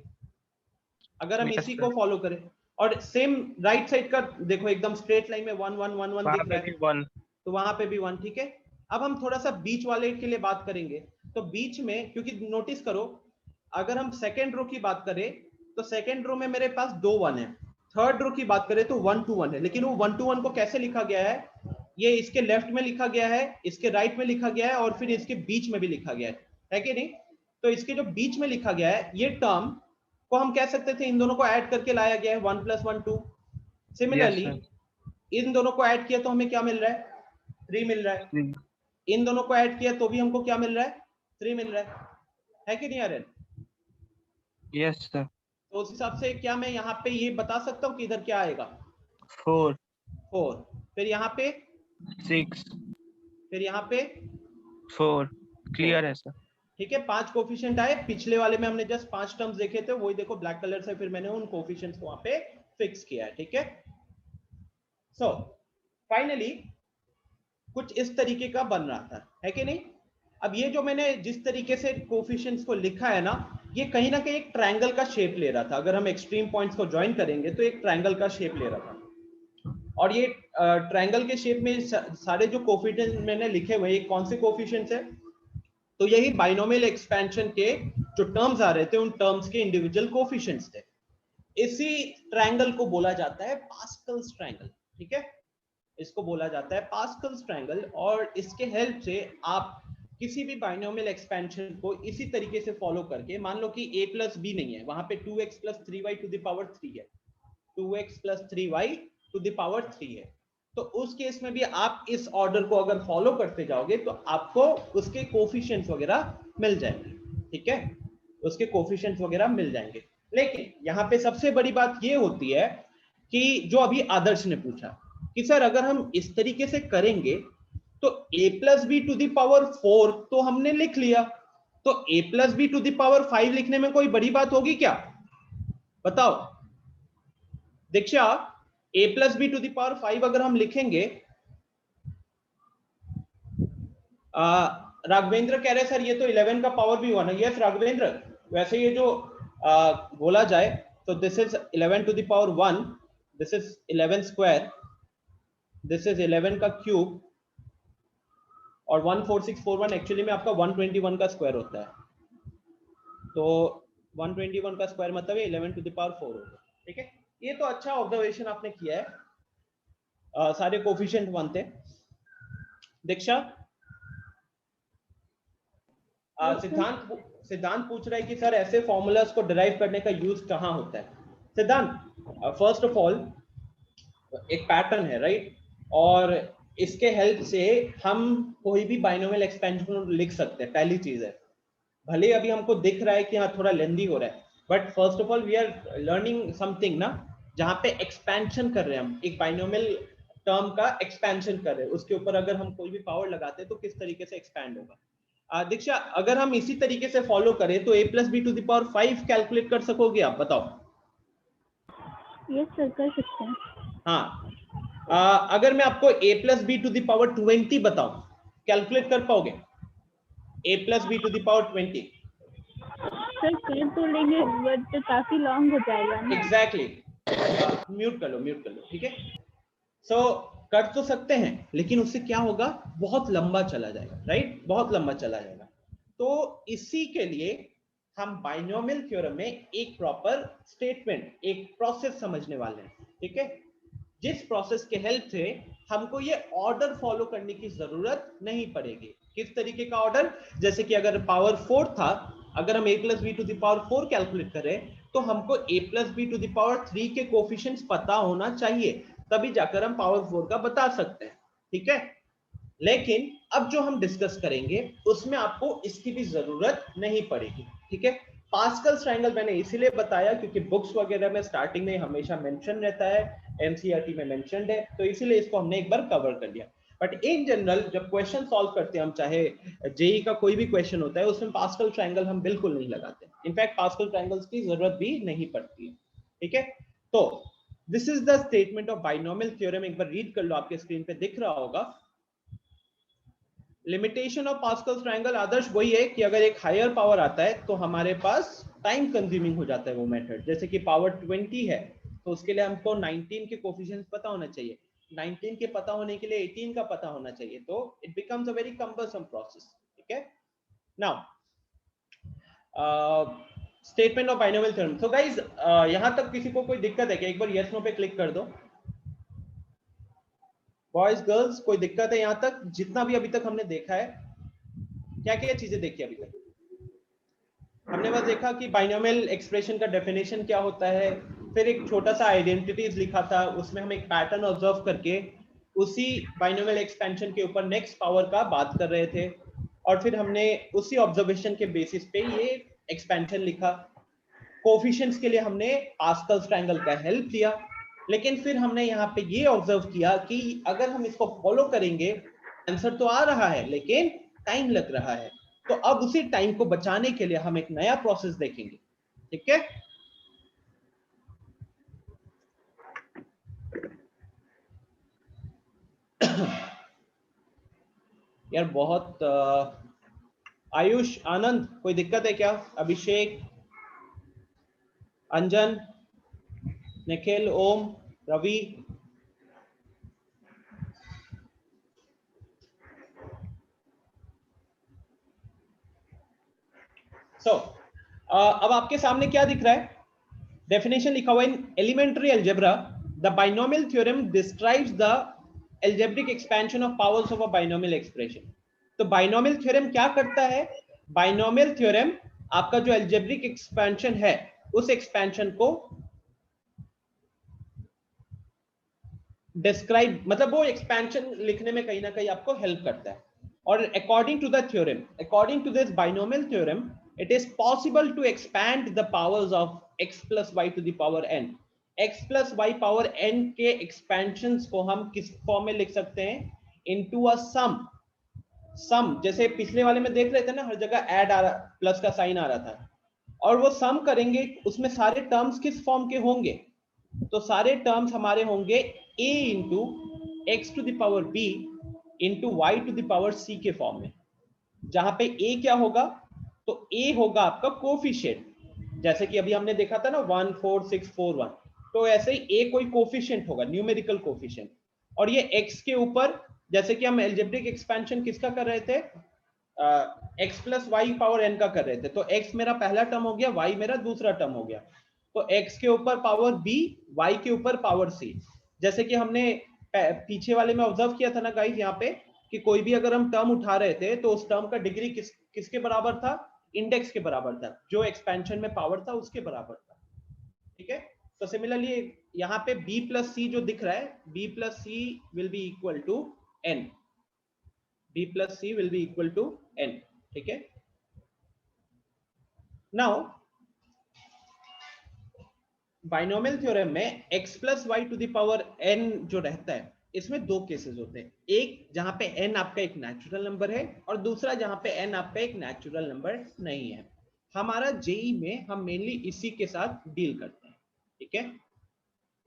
अगर हम इसी को फॉलो करें। और सेम राइट साइड का देखो, एकदम स्ट्रेट लाइन में 1 1 1 1 दिख रहा है, 1 तो वहां पे भी 1, ठीक है। अब हम थोड़ा सा बीच वाले के लिए बात करेंगे। तो बीच में, क्योंकि नोटिस करो अगर हम सेकेंड रो की बात करें तो सेकेंड रो में मेरे पास 2 1 है, थर्ड रो की बात करें तो 1 2 1 है, लेकिन वो 1 2 1 को कैसे लिखा गया है? ये इसके लेफ्ट में लिखा गया है, इसके राइट में लिखा गया है और फिर इसके बीच में भी लिखा गया है कि नहीं? तो इसके जो बीच में लिखा गया है ये टर्म को हम कह सकते थे इन दोनों को ऐड करके लाया गया है, 1 + 1 2। सिमिलरली इन दोनों को ऐड किया तो हमें क्या मिल रहा है? 3 मिल रहा है। इन दोनों को ऐड किया तो भी हमको क्या मिल रहा है? 3 मिल रहा है कि नहीं आर्यन? Yes sir. तो उस हिसाब से क्या मैं यहाँ पे ये बता सकता हूँ कि इधर क्या आएगा? 4 फिर यहाँ पे 6, फिर यहाँ पे 4। क्लियर है सर। ठीक है, 5 कोफिशिएंट आए। पिछले वाले में हमने जस्ट 5 टर्म्स देखे थे, वही देखो ब्लैक कलर से फिर मैंने उन कोफिशिएंट्स को वहां पे फिक्स किया है, ठीक है। सो फाइनली कुछ इस तरीके का बन रहा था, है कि नहीं? अब ये जो मैंने जिस तरीके से कोफिशिएंट्स को लिखा है ना, ये कहीं ना कहीं एक ट्रायंगल का शेप ले रहा था। अगर हम एक्सट्रीम पॉइंट्स को ज्वाइन करेंगे तो एक ट्रायंगल का शेप ले रहा था। और ये ट्रायंगल के शेप में सारे जो कोफिशिएंट्स मैंने लिखे हुए, कौन से कोफिशिएंट्स है? तो यही बाइनोमियल एक्सपेंशन के जो टर्म्स आ रहे थे उन टर्म्स के इंडिविजुअल कोफिशिएंट्स थे। इसी ट्रायंगल को बोला जाता है पास्कल्स ट्रायंगल, ठीक है, इसको बोला जाता है पास्कल्स ट्रायंगल। और इसके हेल्प से आप किसी भी बाइनोमियल एक्सपेंशन को इसी तरीके से फॉलो करके, मान लो कि a प्लस बी नहीं है, वहां पे 2x plus 3y to the power 3 है, 2x plus 3y to the power 3 है, तो उस केस में भी आप इस ऑर्डर को अगर फॉलो करते जाओगे तो आपको उसके कोफिशिएंट्स वगैरह मिल जाएंगे, ठीक है, उसके कोफिशिएंट्स वगैरह मिल जाएंगे। लेकिन यहाँ पे सबसे बड़ी बात ये होती है कि जो अभी आदर्श ने पूछा कि सर अगर हम इस तरीके से करेंगे तो a plus b to the power 4 तो हमने लिख लिया, तो a plus b to the power 5 लिखने में कोई बड़ी बात होगी क्या? बताओ Diksha, a plus b to the power 5 अगर हम लिखेंगे, राघवेंद्र कह रहे सर ये तो 11 का पावर भी हुआ ना। यस राघवेंद्र, वैसे ये जो बोला जाए तो this is 11 to the power 1, this is 11 square, this is 11 का क्यूब, और 14641 एक्चुअली में आपका 121 का स्क्वायर होता है, तो 121 का स्क्वायर मतलब 11 टू द पावर 4 होगा, ठीक है। ये तो अच्छा ऑब्जर्वेशन आपने किया है, सारे कोफिशिएंट 1 थे। दीक्षा, सिद्धांत पूछ रहा है कि सर ऐसे फॉर्मूलाज को डिराइव करने का यूज कहाँ होता है। सिद्धांत, फर्स्ट ऑफ ऑल एक पैटर्न है, राइट, और इसके हेल्प से हम कोई भी बाइनोमियल एक्सपेंशन लिख सकते हैं, पहली चीज है। भले अभी हमको दिख रहा है कि हाँ थोड़ा लेंदी हो रहा है, but first of all we are learning something ना, जहाँ पे एक्सपेंशन कर रहे हैं हम, एक बाइनोमियल टर्म का एक्सपेंशन कर रहे हैं, उसके ऊपर अगर हम कोई भी पावर लगाते हैं तो किस तरीके से एक्सपैंड होगा। दीक्षा, अगर हम इसी तरीके से फॉलो करें तो a plus b to the power 5 calculate कर सकोगे आप? बताओ। यस सर, कर सकते हैं। हाँ, अगर मैं आपको a plus b to the power 20 बताऊं, कैलकुलेट कर पाओगे a plus b to the power 20? Sir कर तो लेंगे बट काफी लॉन्ग हो जाएगा ना। एग्जैक्टली, म्यूट कर लो, ठीक है। सो कर तो सकते हैं, लेकिन उससे क्या होगा, बहुत लंबा चला जाएगा, राइट, बहुत लंबा चला जाएगा। तो इसी के लिए हम बाइनोमियल थ्योरम में एक प्रॉपर स्टेटमेंट, एक प्रोसेस समझने वाले हैं, ठीक है, जिस प्रोसेस के हेल्प से हमको ये ऑर्डर फॉलो करने की जरूरत नहीं पड़ेगी। किस तरीके का ऑर्डर? जैसे कि अगर पावर 4 था, अगर हम a plus b to the power 4 calculate करें तो हमको a plus b to the power 3 के कोफिशिएंट्स पता होना चाहिए, तभी जाकर हम पावर 4 का बता सकते हैं, ठीक है। लेकिन अब जो हम डिस्कस करेंगे उसमें आपको इसकी भी जरूरत नहीं पड़ेगी, ठीक है। पास्कल्स ट्रायंगल मैंने इसीलिए बताया क्योंकि बुक्स वगैरह में स्टार्टिंग में हमेशा मेंशन रहता है, एनसीईआरटी में मेंशन्ड है, तो इसीलिए इसको हमने एक बार कवर कर लिया। बट इन जनरल जब क्वेश्चन सॉल्व करते हैं हम, चाहे जेई का कोई भी क्वेश्चन होता है, उसमें पास्कल ट्रायंगल हम बिल्कुल नहीं लगाते, इनफैक्ट पास्कल ट्रायंगल्स की जरूरत भी नहीं पड़ती है, ठीक है। तो this is the statement of binomial theorem, एक बार रीड कर लो, आपके स्क्रीन पे दिख रहा होगा। लिमिटेशन ऑफ पास्कल्स ट्रायंगल आदर्श वही है कि अगर एक हायर पावर आता है तो हमारे पास टाइम कंज्यूमिंग हो जाता है वो मेथड। जैसे कि पावर 20 है तो उसके लिए हमको 19 के कोफिशिएंट्स पता होना चाहिए, 19 के पता होने के लिए 18 का पता होना चाहिए, तो it becomes a very cumbersome process, ठीक है। Now statement of binomial theorem. So guys, यहां तक किसी को कोई दिक्कत है क्या? एक बार यस नो पे क्लिक कर दो। बॉयज गर्ल्स, कोई दिक्कत है यहां तक? जितना भी अभी तक हमने देखा है, क्या क्या चीजें देखी अभी तक? हमने बस देखा कि बाइनोमियल एक्सप्रेशन का डेफिनेशन क्या होता है, फिर एक छोटा सा आइडेंटिटीज लिखा था, उसमें हम एक पैटर्न ऑब्जर्व करके उसी बाइनोमियल एक्सपेंशन के ऊपर नेक्स्ट पावर का बात कर रहे थे, और फिर हमने उसी ऑब्जर्वेशन के बेसिस पे ये एक्सपेंशन लिखा। कोफिशिएंट्स के लिए हमने पास्कल्स ट्रायंगल का हेल्प लिया, लेकिन फिर हमने यहाँ पे ये ऑब्जर्व किया कि अगर हम इसको फॉलो करेंगे आंसर तो आ रहा है लेकिन टाइम लग रहा है, तो अब उसी टाइम को बचाने के लिए हम एक नया प्रोसेस देखेंगे, ठीक है। यार बहुत आयुष, आनंद, कोई दिक्कत है क्या? अभिषेक, अंजन, निखिल, ओम, रवि, सो अब आपके सामने क्या दिख रहा है, डेफिनेशन लिखा हुआ है, in elementary algebra the binomial theorem describes the algebraic expansion of powers of a binomial expression. तो बाइनोमियल थ्योरम क्या करता है, बाइनोमियल थ्योरम आपका जो algebraic expansion है उस एक्सपेंशन को डिस्क्राइब, मतलब वो एक्सपेंशन लिखने में कहीं ना कहीं आपको हेल्प करता है. और according to the theorem, according to this binomial theorem, it is possible to expand the powers of x plus y to the power n. x plus y power n के एक्सपेंशंस को हम किस form में लिख सकते हैं, into a सम. जैसे पिछले वाले में देख रहे थे ना, हर जगह ऐड आ रहा, प्लस का साइन आ रहा था, और वो सम करेंगे, उसमें सारे टर्म्स किस फॉर्म के होंगे, तो सारे टर्म्स हमारे होंगे a into x to the power b into y to the power c के फॉर्म में. जहां पे a क्या होगा, तो a होगा आपका कोफिशिएंट, जैसे कि अभी हमने देखा था ना 1 4 6 4 1, तो ऐसे ही a कोई कोफिशिएंट होगा, न्यूमेरिकल कोफिशिएंट. और ये x के ऊपर, जैसे कि हम एल्जेब्रिक एक्सपेंशन किसका कर रहे थे, x plus y power n का कर रहे थे, तो x मेरा पहला टर्म हो गया, y मेरा दूसरा टर्म हो गया, तो x के ऊपर पावर b, y के ऊपर पावर c. जैसे कि हमने पीछे वाले में ऑब्जर्व किया था ना गाइस, यहाँ पे कि कोई भी अगर हम टर्म उठा रहे थे तो उस टर्म का डिग्री किसके बराबर था, इंडेक्स के बराबर था, जो एक्सपेंशन में पावर था उसके बराबर था. ठीक है, तो सिमिलरली यहाँ पे b प्लस सी जो दिख रहा है, b plus c will be equal to n, b plus c will be equal to n. ठीक है, नाउ बाइनोमियल थ्योरम में x plus y to the power n जो रहता है, इसमें दो केसेस होते हैं, एक जहां पे n आपका एक नेचुरल नंबर है, और दूसरा जहां पे n आपका एक नेचुरल नंबर नहीं है. हमारा जेई में हम मेनली इसी के साथ डील करते हैं. ठीक है,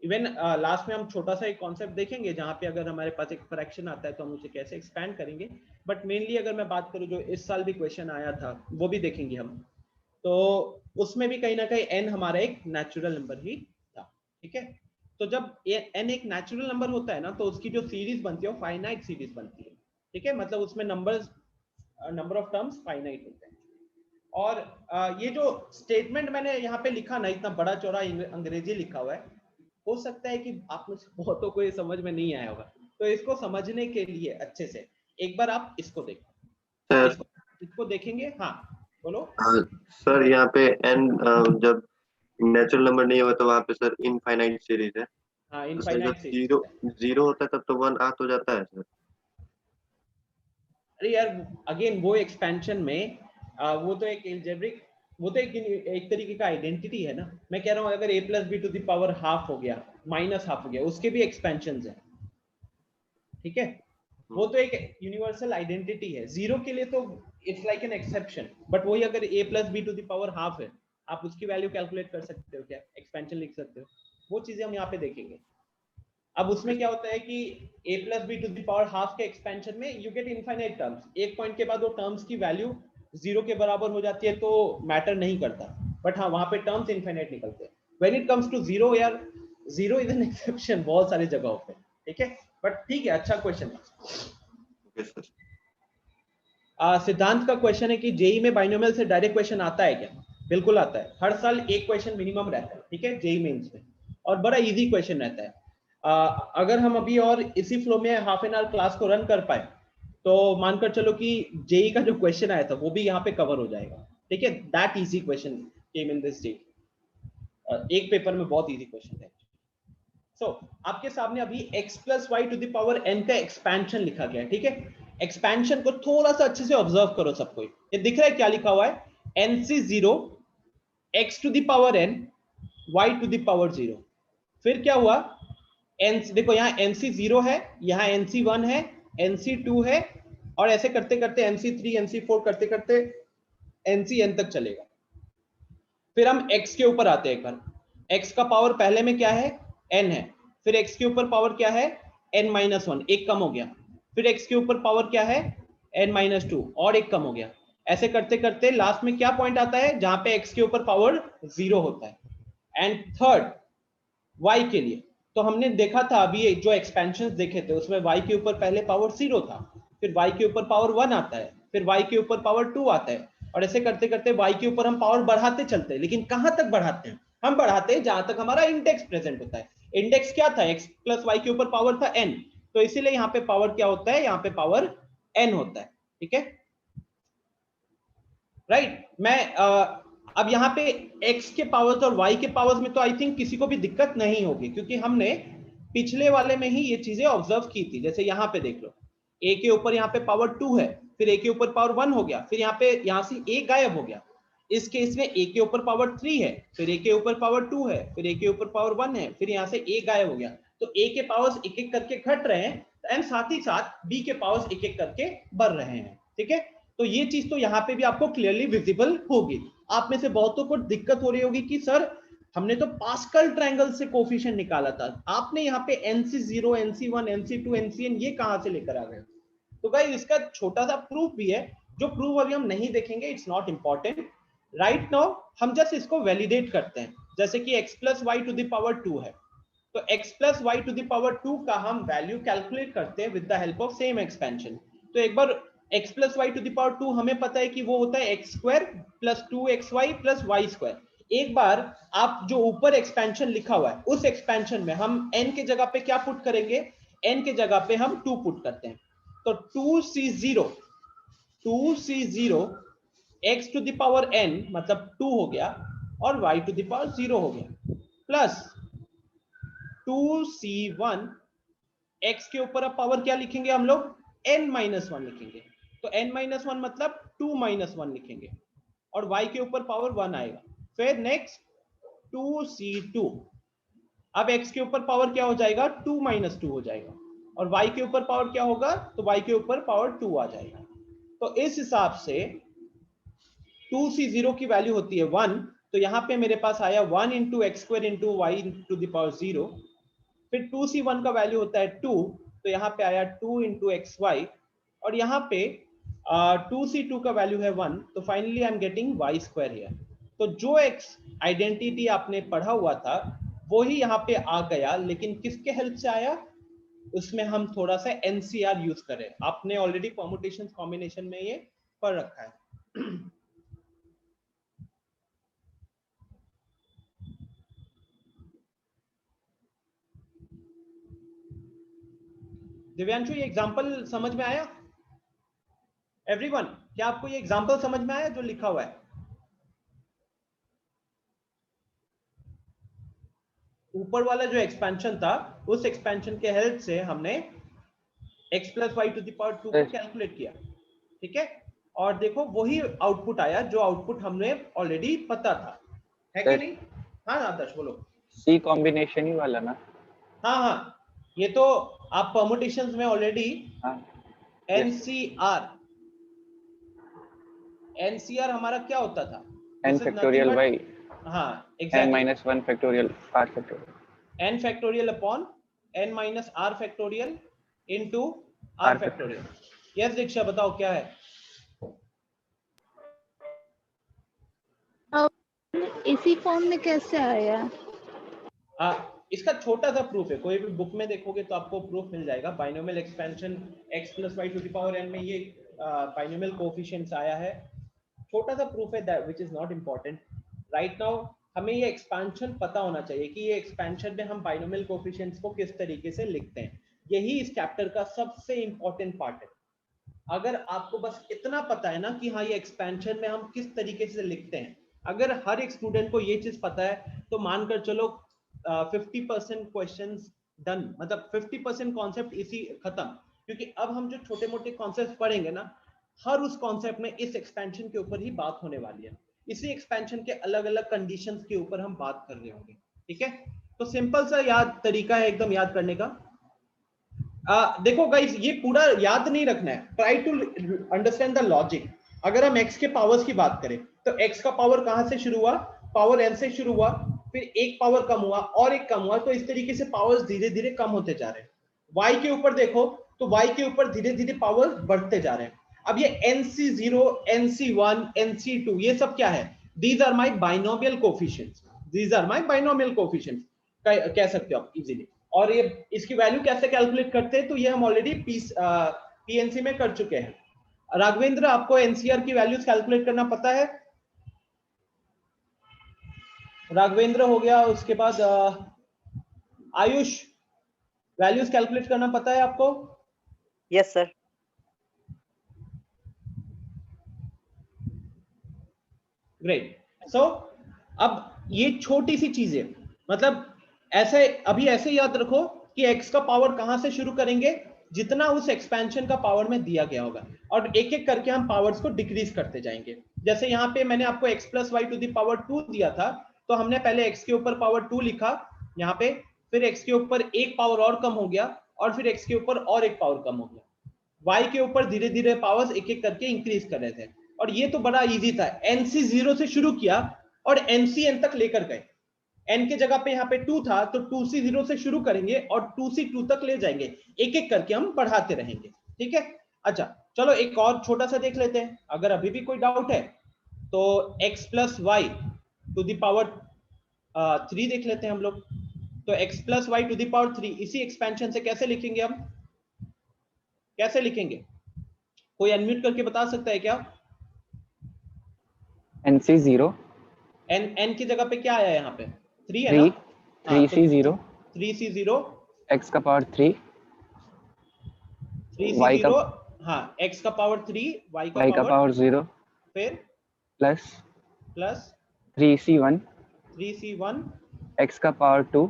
इवन लास्ट में हम छोटा सा एक कॉन्सेप्ट देखेंगे जहां पे अगर हमारे पास एक फ्रैक्शन आता है तो हम उसे कैसे एक्सपैंड करेंगे, बट मेनली अगर मैं बात करूं जो इस साल भी क्वेश्चन आया था वो भी देखेंगे हम, तो उसमें भी कहीं ना कहीं n हमारा एक नेचुरल नंबर ही था. ठीक है, तो जब n एक नेचुरल नंबर होता है ना, तो उसकी जो सीरीज बनती है वो फाइनाइट सीरीज बनती है. ठीक है, मतलब उसमें नंबर ऑफ टर्म्स फाइनाइट होते हैं. और ये जो स्टेटमेंट मैंने यहाँ पे लिखा ना, इतना बड़ा चौड़ा अंग्रेजी लिखा हुआ है, हो सकता है कि आप में से बहुतों को ये समझ में नहीं आया होगा, तो इसको समझने के लिए अच्छे से एक बार आप इसको देखो, इसको देखेंगे. हाँ बोलो. सर यहाँ पे n जब नेचुरल नंबर नहीं होता तो वहाँ पे सर इनफाइनाइट सीरीज है. हाँ, तो सर इनफाइनाइट जब सीरीज जीरो होता है तब तो 1 आ तो जाता है सर. अरे यार, अगेन वो एक्सपेंशन में वो तो एक एल्जेब्रिक, वो तो एक तरीके का आइडेंटिटी है ना. मैं कह रहा हूँ अगर a plus b to the power half हो गया, माइनस हाफ हो गया, उसके भी एक्सपेंशंस हैं. ठीक है, वो तो एक यूनिवर्सल आइडेंटिटी है. जीरो के लिए तो it's like an exception, but वही अगर a plus b to the power half है, आप उसकी वैल्यू कैलकुलेट कर सकते हो, क्या एक्सपेंशन लिख सकते हो, वो चीजें हम यहाँ पे देखेंगे. अब उसमें क्या होता है कि a plus b to the power half के एक्सपेंशन में यू गेट इनफाइनाइट टर्म्स. एक पॉइंट के बाद वो टर्म्स की वैल्यू जीरो के बराबर हो जाती है, तो मैटर नहीं करता, बट हाँ वहां पे टर्म्स इनफाइनाइट निकलते हैं. When it comes to zero, यार जीरो इज एन एक्सेप्शन बहुत सारी जगहों पे. ठीक है, बट ठीक है, अच्छा क्वेश्चन है. सिद्धांत का क्वेश्चन है कि जेई में बाइनोमियल से डायरेक्ट क्वेश्चन आता है क्या? बिल्कुल आता है, हर साल एक क्वेश्चन मिनिमम रहता है. ठीक है, जेई मेंस में, और बड़ा इजी क्वेश्चन रहता है. अगर हम अभी और इसी फ्लो में हाफ एन आवर क्लास को रन कर पाए तो मानकर चलो कि जेई का जो क्वेश्चन आया था वो भी यहाँ पे कवर हो जाएगा. ठीक है, that easy question came in this day. एक पेपर में बहुत इजी क्वेश्चन है. सो आपके सामने अभी x plus y to the power n का एक्सपेंशन लिखा गया है. ठीक है, एक्सपेंशन को थोड़ा सा अच्छे से ऑब्जर्व करो सबको. ये दिख रहा है क्या लिखा हुआ है, nc0 x to the power n y to the power 0. फिर क्या हुआ, देखो यहाँ nc0 है, यहाँ nc1 है, nc2 है, और ऐसे करते करते nc3 nc4 करते करते ncn तक चलेगा. फिर हम x के ऊपर आते हैं. एक बार x का पावर पहले में क्या है, n है, फिर x के ऊपर पावर क्या है, n-1, एक कम हो गया. फिर x के ऊपर पावर क्या है, n-2, और एक कम हो गया. ऐसे करते करते लास्ट में क्या पॉइंट आता है जहां पे x के ऊपर पावर 0 होता है. एंड थर्ड y के लिए तो हमने देखा था अभी जो एक्सपेंशंस देखे थे उसमें y के ऊपर पहले पावर 0 था, फिर y के ऊपर पावर 1 आता है, फिर y के ऊपर पावर 2 आता है. और ऐसे करते करते y के ऊपर हम पावर बढ़ाते चलते हैं, लेकिन कहां तक बढ़ाते हैं? हम बढ़ाते हैं जहां तक हमारा इंडेक्स प्रेजेंट होता है। इंडेक्स क्या था? x प्लस वाई के ऊपर पावर था n, तो इसीलिए यहाँ पे पावर क्या होता है? यहाँ पे पावर n होता है। ठीक है, राइट। मैं अब यहाँ पे x के पावर्स और y के पावर्स में तो आई थिंक किसी को भी दिक्कत नहीं होगी, क्योंकि हमने पिछले वाले में ही ये चीजें ऑब्जर्व की थी। जैसे यहाँ पे देख लो, a के ऊपर यहाँ पे पावर 2 है, फिर a के ऊपर पावर 1 हो गया, फिर यहाँ पे यहाँ से a गायब हो गया। इस केस में a के ऊपर पावर 3 है, फिर a के ऊपर पावर 2 है, फिर a के ऊपर पावर 1 है, फिर यहाँ से a गायब हो गया। तो a के पावर्स एक एक करके घट रहे हैं एंड साथ ही साथ b के पावर्स एक एक करके बढ़ रहे हैं। ठीक है, तो ये चीज तो यहाँ पे भी आपको क्लियरली विजिबल होगी। आप में से बहुतों को दिक्कत हो रही होगी कि सर हमने तो पास्कल ट्रायंगल से कोफिशिएंट निकाला था, आपने यहाँ पे NC0, NC1, NC2, NCN ये कहां से लेकर आ गए? तो गाइस इसका छोटा सा प्रूफ भी है, जो प्रूफ अभी हम नहीं देखेंगे, it's not important right now. हम जस्ट इसको वैलिडेट करते हैं। जैसे कि x plus y to the power 2 है, तो x plus y to the power 2 का हम वैल्यू कैलकुलेट करते हैं with the help of same expansion. तो एक बार x plus y to the power 2 हमें पता है कि वो होता है x square plus 2xy plus y square. एक बार आप जो ऊपर एक्सपेंशन लिखा हुआ है उस एक्सपेंशन में हम n के जगह पे क्या पुट करेंगे? n के जगह पे हम 2 पुट करते हैं। तो 2c0 x to the power n मतलब 2 हो गया और y टू द पावर 0 हो गया, प्लस 2c1 x के ऊपर अब पावर क्या लिखेंगे हम लोग? n माइनस 1 लिखेंगे। तो n माइनस 1 मतलब 2 माइनस 1 लिखेंगे और y के ऊपर पावर 1 आएगा। फिर नेक्स्ट 2c2, अब x के ऊपर पावर क्या हो जाएगा? 2 माइनस 2 हो जाएगा और y के ऊपर पावर क्या होगा? तो y के ऊपर पावर 2 आ जाएगा। तो इस हिसाब से 2c0 की वैल्यू होती है 1, तो यहाँ पे मेरे पास आया 1 into x square into y to the power 0। फिर 2c1 का वैल्यू होता है 2, तो यहाँ पे आया 2 इंटू एक्स वाई, और यहाँ पे 2c2 का वैल्यू है 1, तो finally I am getting y square here. तो जो एक्स आइडेंटिटी आपने पढ़ा हुआ था वो ही यहाँ पे आ गया, लेकिन किसके हेल्प से आया? उसमें हम थोड़ा सा NCR यूज करें। आपने ऑलरेडी परम्यूटेशंस कॉम्बिनेशन में ये पढ़ रखा है। दिव्यांशु, ये एग्जांपल समझ में आया? एवरीवन, क्या आपको ये एग्जांपल समझ में आया जो लिखा हुआ है? ऊपर वाला जो एक्सपेंशन था उस एक्सपेंशन के हेल्प से हमने x plus y to the power 2 को कैलकुलेट किया। ठीक है, और देखो वही आउटपुट आया जो आउटपुट हमने ऑलरेडी पता था, है कि नहीं? हाँ आदर्श बोलो। सी कॉम्बिनेशन ही वाला ना? हाँ हाँ, ये तो आप परम्यूटेशंस में ऑलरेडी NCR हमारा क्या होता था? n फैक्टोरियल y, हाँ n minus 1 factorial r factorial, n factorial upon n minus r factorial into r factorial. Yes Diksha, बताओ क्या है? इसी फॉर्म में कैसे आया? इसका छोटा सा प्रूफ है, कोई भी बुक में देखोगे तो आपको प्रूफ मिल जाएगा। Binomial expansion x plus y to the power n में ये बाइनोमियल कोएफिशिएंट्स आया है। छोटा सा प्रूफ है that which is not important right now. हमें ये एक्सपेंशन पता होना चाहिए कि ये एक्सपेंशन में हम बाइनोमियल कोएफिशिएंट्स को किस तरीके से लिखते हैं। यही इस चैप्टर का सबसे इंपॉर्टेंट पार्ट है। अगर आपको बस इतना पता है ना कि हाँ ये एक्सपेंशन में हम किस तरीके से लिखते हैं, अगर हर एक स्टूडेंट को ये चीज पता है तो मानकर चलो 50% क्वेश्चंस डन, मतलब 50% कॉन्सेप्ट इसी खत्म। क्योंकि अब हम जो छोटे मोटे कॉन्सेप्ट पढ़ेंगे ना, हर उस कॉन्सेप्ट में इस एक्सपेंशन के ऊपर ही बात होने वाली है। इसी एक्सपेंशन के अलग अलग कंडीशंस के ऊपर हम बात कर रहे होंगे। ठीक है, तो सिंपल सा याद तरीका है एकदम याद करने का। देखो गाइस, ये पूरा याद नहीं रखना है, try to understand the logic. अगर हम x के पावर्स की बात करें तो x का पावर कहां से शुरू हुआ? पावर n से शुरू हुआ, फिर एक पावर कम हुआ और एक कम हुआ, तो इस तरीके से पावर्स धीरे धीरे कम होते जा रहे हैं। y के ऊपर देखो तो y के ऊपर धीरे धीरे पावर बढ़ते जा रहे हैं। अब ये NC0, NC1, NC2 ये सब क्या है? These are my binomial coefficients, these are my binomial coefficients कह सकते हो आप इजीली। और ये इसकी वैल्यू कैसे कैलकुलेट करते हैं तो ये हम ऑलरेडी PNC में कर चुके हैं। राघवेंद्र, आपको एनसीआर की वैल्यूज कैलकुलेट करना पता है? राघवेंद्र हो गया, उसके बाद आयुष, वैल्यूज कैलकुलेट करना पता है आपको? Yes sir. ग्रेट। सो अब ये छोटी सी चीजें, मतलब ऐसे अभी ऐसे याद रखो कि x का पावर कहां से शुरू करेंगे, जितना उस एक्सपेंशन का पावर में दिया गया होगा, और एक एक करके हम पावर्स को डिक्रीज करते जाएंगे। जैसे यहाँ पे मैंने आपको x plus y to the power 2 दिया था, तो हमने पहले x के ऊपर पावर 2 लिखा यहाँ पे, फिर x के ऊपर एक पावर और कम हो गया, और फिर x के ऊपर और एक पावर कम हो गया। y के ऊपर धीरे धीरे पावर्स एक एक करके इंक्रीज कर रहे थे, और ये तो बड़ा इजी था। nc 0 से शुरू किया और nc n तक लेकर गए। n के जगह पे यहाँ पे 2 था, तो 2c 0 से शुरू करेंगे और 2c 2 तक ले जाएंगे, एक एक करके हम बढ़ाते रहेंगे। ठीक है, अच्छा चलो एक और छोटा सा देख लेते हैं, अगर अभी भी कोई डाउट है तो x plus y to the power 3 देख लेते हैं हम लोग। तो x plus y to the power 3 इसी एक्सपेंशन से कैसे लिखेंगे हम, कैसे लिखेंगे? कोई अनम्यूट करके बता सकता है क्या? NC 0, n की जगह पे क्या आया यहाँ पे? 3 है 3, ना? 3C 0, 3c0, x का पावर 3, 3c0, हाँ x का पावर 3, y का पावर 0, फिर plus plus 3C1, 3c1, x का पावर 2,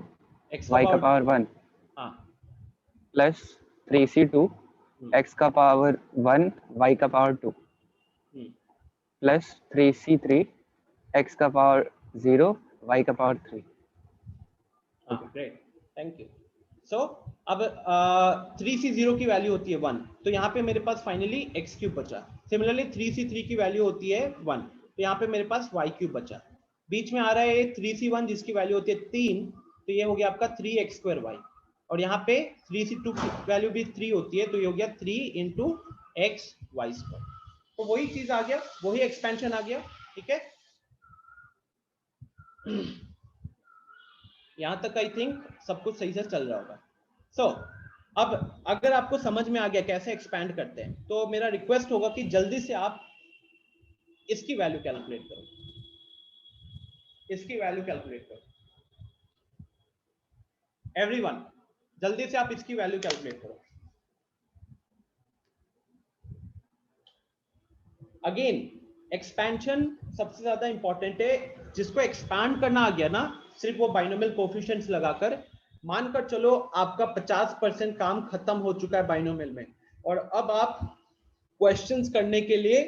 y का पावर 1, हाँ, प्लस 3C2, x का पावर 1, y का पावर 2, प्लस 3C3, x का पावर 0, y का power 3। Great, thank you. So अब 3c0 की वैल्यू होती है 1, तो यहाँ पे मेरे पास फाइनली x क्यूब बचा। सिमिलरली 3c3 की वैल्यू होती है 1, तो यहाँ पे मेरे पास y क्यूब बचा। बीच में आ रहा है 3c1 जिसकी वैल्यू होती है 3, तो ये हो गया आपका 3x2y, और यहाँ पे 3c2 की वैल्यू भी 3 होती है, तो ये हो गया 3 इंटू एक्स वाई स्क्वायर। तो वही चीज आ गया, वही एक्सपेंशन आ गया। ठीक है, यहां तक आई थिंक सब कुछ सही से चल रहा होगा। सो अब अगर आपको समझ में आ गया कैसे एक्सपैंड करते हैं, तो मेरा रिक्वेस्ट होगा कि जल्दी से आप इसकी वैल्यू कैलकुलेट करो, इसकी वैल्यू कैलकुलेट करो। एवरीवन जल्दी से आप इसकी वैल्यू कैलकुलेट करो। अगेन एक्सपेंशन सबसे ज्यादा इंपॉर्टेंट है। जिसको एक्सपैंड करना आ गया ना, सिर्फ वो बाइनोमियल कोफिशिएंट्स लगाकर, मानकर चलो आपका 50% काम खत्म हो चुका है बाइनोमियल में, और अब आप क्वेश्चंस करने के लिए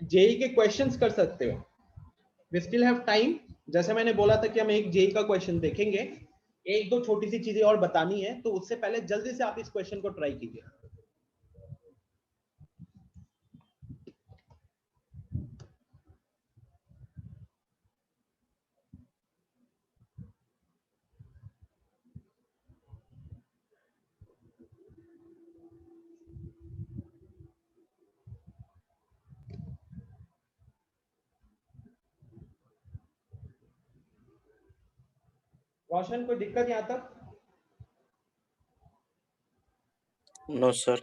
जेई के क्वेश्चंस कर सकते हो। We still have time. जैसे मैंने बोला था कि हम एक जेई का क्वेश्चन देखेंगे, एक दो छोटी सी चीजें और बतानी है, तो उससे पहले जल्दी से आप इस क्वेश्चन को ट्राई कीजिए। रोशन, कोई दिक्कत यहाँ तक? No sir.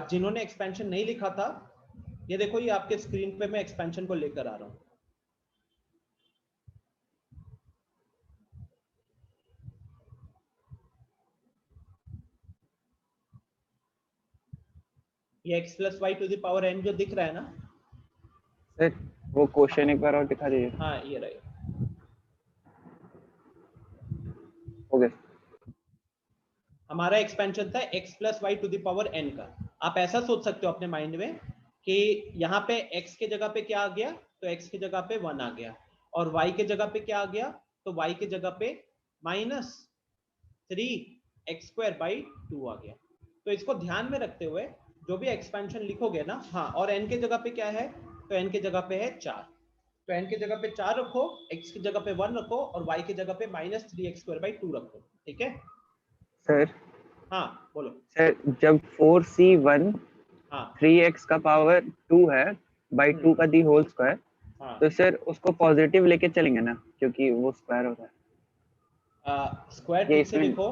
जिन्होंने एक्सपेंशन नहीं लिखा था, ये देखो, ये आपके स्क्रीन पे मैं एक्सपेंशन को लेकर आ रहा हूं। ये x plus y to the power n जो दिख रहा है ना सर, वो क्वेश्चन एक बार और दिखा दीजिए। हाँ, ये रहे। हो गया। हमारा एक्सपेंशन था x plus y to the power n का। आप ऐसा सोच सकते हो अपने माइंड में कि यहाँ पे x के जगह पे क्या आ गया, तो x के जगह पे 1 आ गया, और y के जगह पे क्या आ गया, तो y के जगह पे माइनस 3x² बाई 2 आ गया। तो इसको ध्यान में रखते हुए जो भी एक्सपेंशन लिखोगे ना, हाँ, और n के जगह पे क्या है, तो n के जगह पे है 4, तो n के जगह पे 4 रखो, x की जगह पे 1 रखो, और y की जगह पे माइनस 3x² बाई 2 रखो। ठीक है सर, हाँ बोलो। सर जब 4C1 हाँ 3x का पावर 2 है, बाई 2 का दी होल स्क्वायर, हाँ तो सर उसको पॉजिटिव लेके चलेंगे ना, क्योंकि वो स्क्वायर होता है। स्क्वायर ये ठीक से इसमें देखो,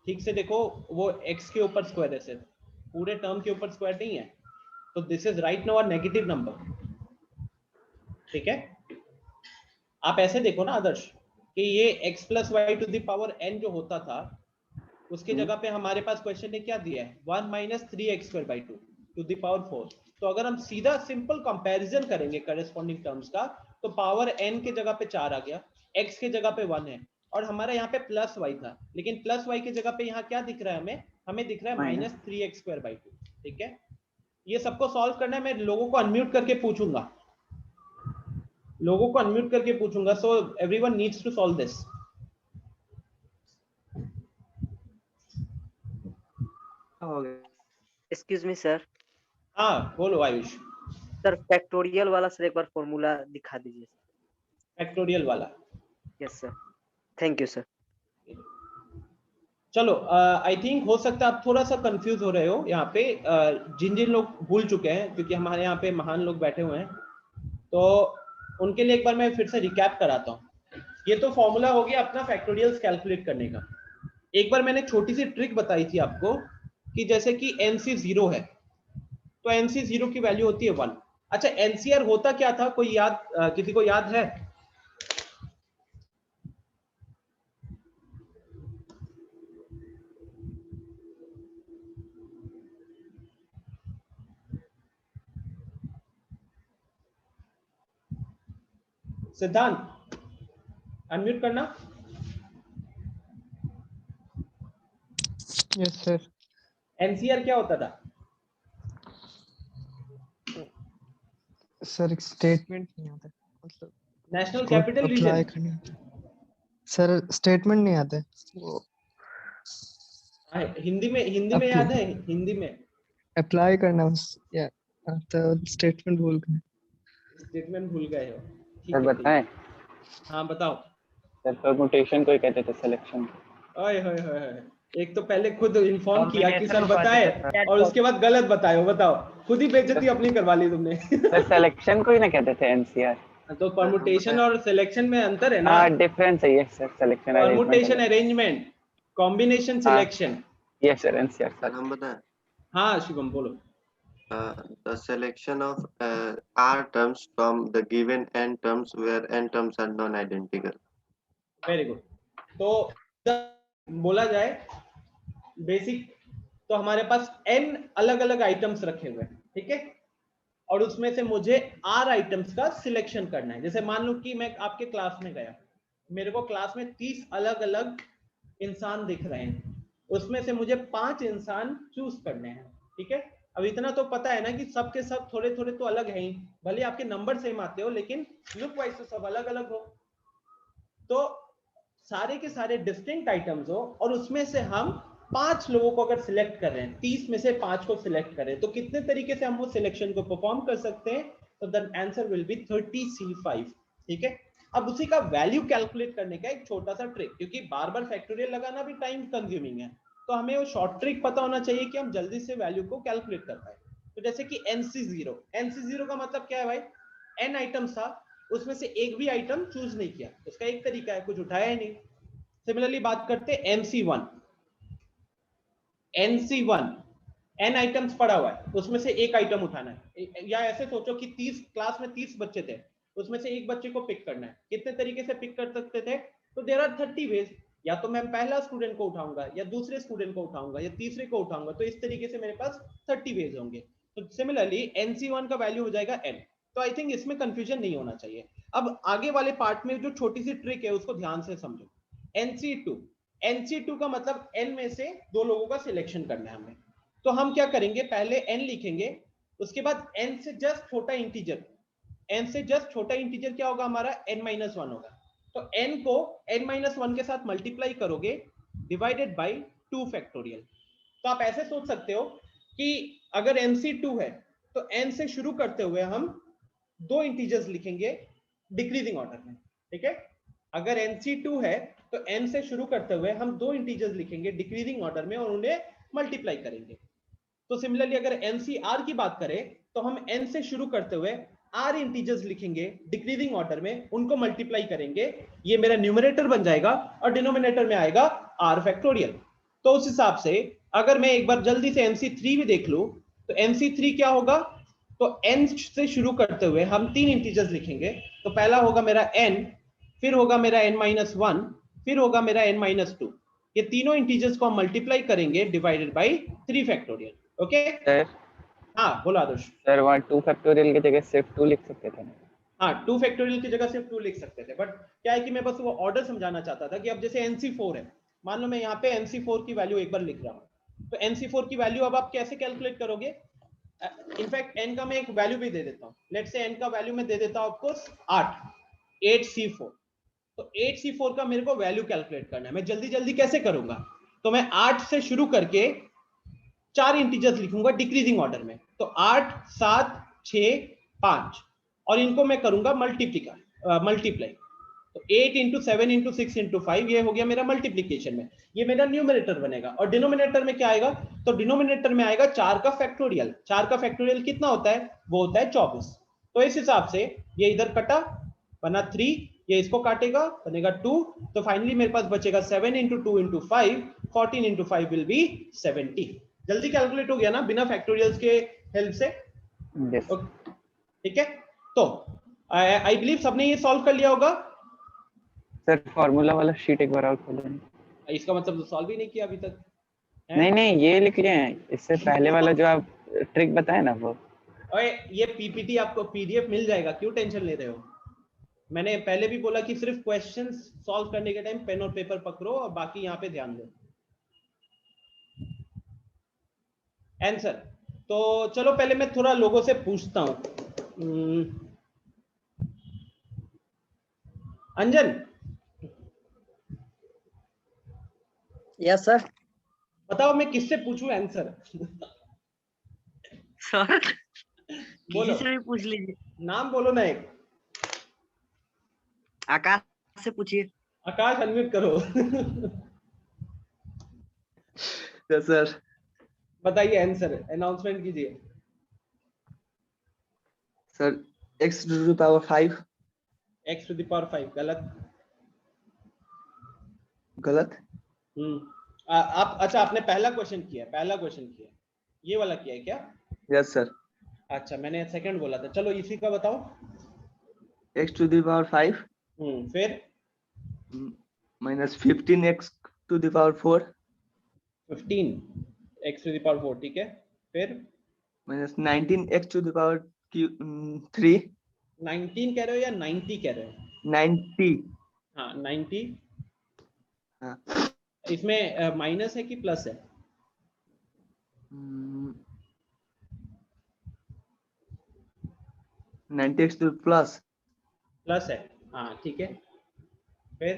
ठीक से देखो, वो x के ऊपर स्क्वायर है सिर्फ, पूरे टर्म के ऊपर स्क्वायर नहीं है, तो this is right now a negative number. ठीक है, आप ऐसे देखो ना आदर्श कि ये x plus y to the power n जो होता था, उसके जगह पे हमारे पास क्वेश्चन ने क्या दिया है, 1 minus 3x square by 2 to the power 4। तो अगर हम सीधा सिंपल कंपैरिजन करेंगे करस्पॉन्डिंग टर्म्स का, तो पावर n के जगह पे 4 आ गया, x के जगह पे 1 है, और हमारा यहाँ पे प्लस y था, लेकिन प्लस y की जगह पे यहाँ क्या दिख रहा है हमें, हमें दिख रहा है माइनस 3x स्क्वायर बाई 2। ठीक है, ये सबको सॉल्व करना है, मैं लोगों को अनम्यूट करके पूछूंगा, लोगों को अनम्यूट करके पूछूंगा, so everyone needs to solve this. Excuse me sir. हाँ बोलो आयुष। सर फैक्टोरियल वाला सर एक बार फॉर्मूला दिखा दीजिए। फैक्टोरियल वाला? Yes sir, thank you sir. चलो, आई थिंक हो सकता है आप थोड़ा सा कंफ्यूज हो रहे हो यहाँ पे, जिन जिन लोग भूल चुके हैं, क्योंकि हमारे यहाँ पे महान लोग बैठे हुए हैं, तो उनके लिए एक बार मैं फिर से रिकैप कराता हूँ। ये तो फॉर्मूला हो गया अपना फैक्टोरियल्स कैलकुलेट करने का। एक बार मैंने छोटी सी ट्रिक बताई थी आपको कि जैसे कि NC 0 है, तो NC 0 की वैल्यू होती है 1। अच्छा, NCR होता क्या था, कोई याद, किसी को याद है? सिद्धांत अनम्यूट करना। Yes sir. NCR क्या होता था? सर स्टेटमेंट नहीं आता, मतलब national capital region. Sir statement नहीं आता वो, हिंदी में याद है? हिंदी में अप्लाई करना बस, या तो स्टेटमेंट भूल गए। स्टेटमेंट भूल गए हो? सर बताएं? हाँ बताओ। सर परमुटेशन को ही कहते थे सिलेक्शन। ओए होए होए, एक तो पहले खुद इन्फॉर्म किया कि सर बताए, और उसके बाद गलत बताए हो। बताओ, खुद ही बेइज्जती अपनी करवा ली तुमने। सर सिलेक्शन को ही ना कहते थे एनसीआर। तो परमुटेशन और सिलेक्शन में अंतर है ना? हाँ डिफरेंस है, yes sir. Selection permutation arrangement, combination selection. Yes sir, NCR sir. हम बताएं? हाँ शिवम बोलो। The selection of R terms from the given n terms where n terms are non-identical. Very good. तो बोला जाए बेसिक, तो हमारे पास n अलग अलग आइटम्स रखे हुए हैं, ठीक है, और उसमें से मुझे R आइटम्स का सिलेक्शन करना है। जैसे मान लो कि मैं आपके क्लास में गया, मेरे को क्लास में 30 अलग अलग इंसान दिख रहे हैं, उसमें से मुझे 5 इंसान चूज करने हैं, ठीक है। अब इतना तो पता है ना कि सब के सब थोड़े थोड़े तो अलग हैं ही, भले आपके नंबर सेम आते हो, लेकिन लुक वाइज तो सब अलग अलग हो। तो सारे के सारे डिस्टिंक्ट आइटम्स हो, और उसमें से हम 5 लोगों को अगर सिलेक्ट कर रहे हैं, 30 में से 5 को सिलेक्ट करें, तो कितने तरीके से हम वो सिलेक्शन को परफॉर्म कर सकते हैं? तो the answer will be 30C5, ठीक है। अब उसी का वैल्यू कैलकुलेट करने का एक छोटा सा ट्रिक, क्योंकि बार बार फैक्टोरियल लगाना भी टाइम कंज्यूमिंग है, तो हमें वो शॉर्ट ट्रिक पता होना चाहिए कि हम जल्दी से वैल्यू को कैलकुलेट कर पाए। तो जैसे कि NC0 का मतलब क्या है भाई? n आइटम्स था, उसमें से एक भी आइटम चूज नहीं किया, उसका एक तरीका है, कुछ उठाया ही नहीं। सिमिलरली बात करते MC1 n आइटम्स पड़ा हुआ है, उसमें से एक आइटम उठाना है, या ऐसे सोचो कि 30 क्लास में 30 बच्चे थे, उसमें से एक बच्चे को पिक करना है। कितने तरीके से पिक कर सकते थे? तो देयर आर 30 वेज, या तो मैं पहला स्टूडेंट को उठाऊंगा, या दूसरे स्टूडेंट को उठाऊंगा, या तीसरे को उठाऊंगा, तो इस तरीके से मेरे पास 30 वेज होंगे। तो सिमिलरली NC1 का वैल्यू हो जाएगा n। तो आई थिंक इसमें कंफ्यूजन नहीं होना चाहिए। अब आगे वाले पार्ट में जो छोटी सी ट्रिक है उसको ध्यान से समझो। NC2 का मतलब n में से 2 लोगों का सिलेक्शन करना है हमें। तो हम क्या करेंगे, पहले n लिखेंगे, उसके बाद n से जस्ट छोटा इंटीजर, क्या होगा हमारा? n-1 होगा। तो n को n-1 के साथ मल्टीप्लाई करोगे डिवाइडेड बाय 2 फैक्टोरियल। तो आप ऐसे सोच सकते हो कि अगर NC2 है तो n से शुरू करते हुए हम 2 इंटीजर्स लिखेंगे डिक्रीजिंग ऑर्डर में, ठीक है। अगर NC2 है तो n से शुरू करते हुए हम 2 इंटीजर्स लिखेंगे डिक्रीजिंग ऑर्डर में और उन्हें मल्टीप्लाई करेंगे। तो सिमिलरली अगर NCR की बात करें तो हम n से शुरू करते हुए आर इंटीजर्स लिखेंगे डिक्रीजिंग ऑर्डर में, उनको मल्टीप्लाई करेंगे, ये मेरा न्यूमरेटर बन जाएगा और डिनोमिनेटर में आएगा आर फैक्टोरियल। तो उस हिसाब से अगर मैं एक बार जल्दी से MC3 भी देख लूं तो MC3 क्या होगा, तो n से शुरू करते हुए हम 3 इंटीजर्स लिखेंगे। तो पहला होगा मेरा n, फिर होगा मेरा n-1, फिर होगा मेरा n-2। ये तीनों इंटीजर्स को हम मल्टीप्लाई करेंगे divided by 3 factorial. Okay sir हाँ बोलो आदर्श। सर वहाँ 2 फैक्टोरियल की जगह सिर्फ 2 लिख सकते थे ना? हाँ 2 फैक्टोरियल की जगह सिर्फ 2 लिख सकते थे, बट क्या है कि मैं बस वो ऑर्डर समझाना चाहता था कि अब जैसे NC4 है, मान लो मैं यहाँ पे NC4 की वैल्यू एक बार लिख रहा हूँ, तो NC4 की वैल्यू अब आप कैसे कैलकुलेट करोगे? इनफैक्ट n का मैं एक वैल्यू भी दे देता हूँ, लेट्स से n का वैल्यू मैं दे देता हूँ आपको 8C4। तो 8C4 का मेरे को वैल्यू कैलकुलेट करना है, मैं जल्दी जल्दी कैसे करूंगा, तो मैं 8 से शुरू करके 4 इंटीजर्स लिखूंगा डिक्रीजिंग ऑर्डर में, तो 8, 7, 6, 5 और इनको मैं करूंगा मल्टीप्लाई। तो 8 × 7 × 6 × 5 ये हो गया मेरा मल्टीप्लीकेशन में, ये मेरा न्यूमरेटर बनेगा। और डिनोमिनेटर में क्या आएगा, तो डिनोमिनेटर में आएगा 4 का फैक्टोरियल। 4 का फैक्टोरियल कितना होता है, वो होता है 24। तो इस हिसाब से ये इधर कटा बना 3, ये इसको काटेगा बनेगा 2, तो फाइनली मेरे पास बचेगा 7 × 2 × 5, 14 × 5 विल बी 70। जल्दी कैलकुलेट हो गया ना बिना फैक्टोरियल्स के हेल्प से? ठीक है, तो आई बिलीव सबने ये सॉल्व कर लिया होगा। सर फार्मूला वाला शीट एक बार और खोलो। इसका मतलब सॉल्व ही नहीं किया अभी तक है? नहीं ये लिख लिए हैं, इससे पहले वाला जो आप ट्रिक बताए ना वो। ओए ये पीपीटी आपको PDF मिल जाएगा, क्यों टेंशन ले रहे हो? मैंने पहले भी बोला कि सिर्फ क्वेश्चंस सॉल्व करने के टाइम पेन और पेपर पकड़ो और बाकी यहाँ पे ध्यान दो। आंसर तो चलो पहले मैं थोड़ा लोगों से पूछता हूँ। अंजन। Yes sir. बताओ मैं किससे पूछूं आंसर? सर बोलो, किसी से भी पूछ लीजिए। नाम बोलो ना एक। आकाश से पूछिए। आकाश अनम्यूट करो। Yes sir. बताइए आंसर, अनाउंसमेंट कीजिए। सर x⁵ x⁵ गलत। गलत। आप अच्छा आपने पहला क्वेश्चन किया, ये वाला किया है क्या? Yes sir. अच्छा मैंने सेकंड बोला था, चलो इसी का बताओ। x⁵ फिर -15x⁴ 15x⁴ ठीक है, फिर -19x⁵3 19 कह रहे हो या 90 कह रहे हो? 90। हाँ 90। हाँ। इसमें माइनस है कि प्लस है? 90x प्लस है। हाँ ठीक है, फिर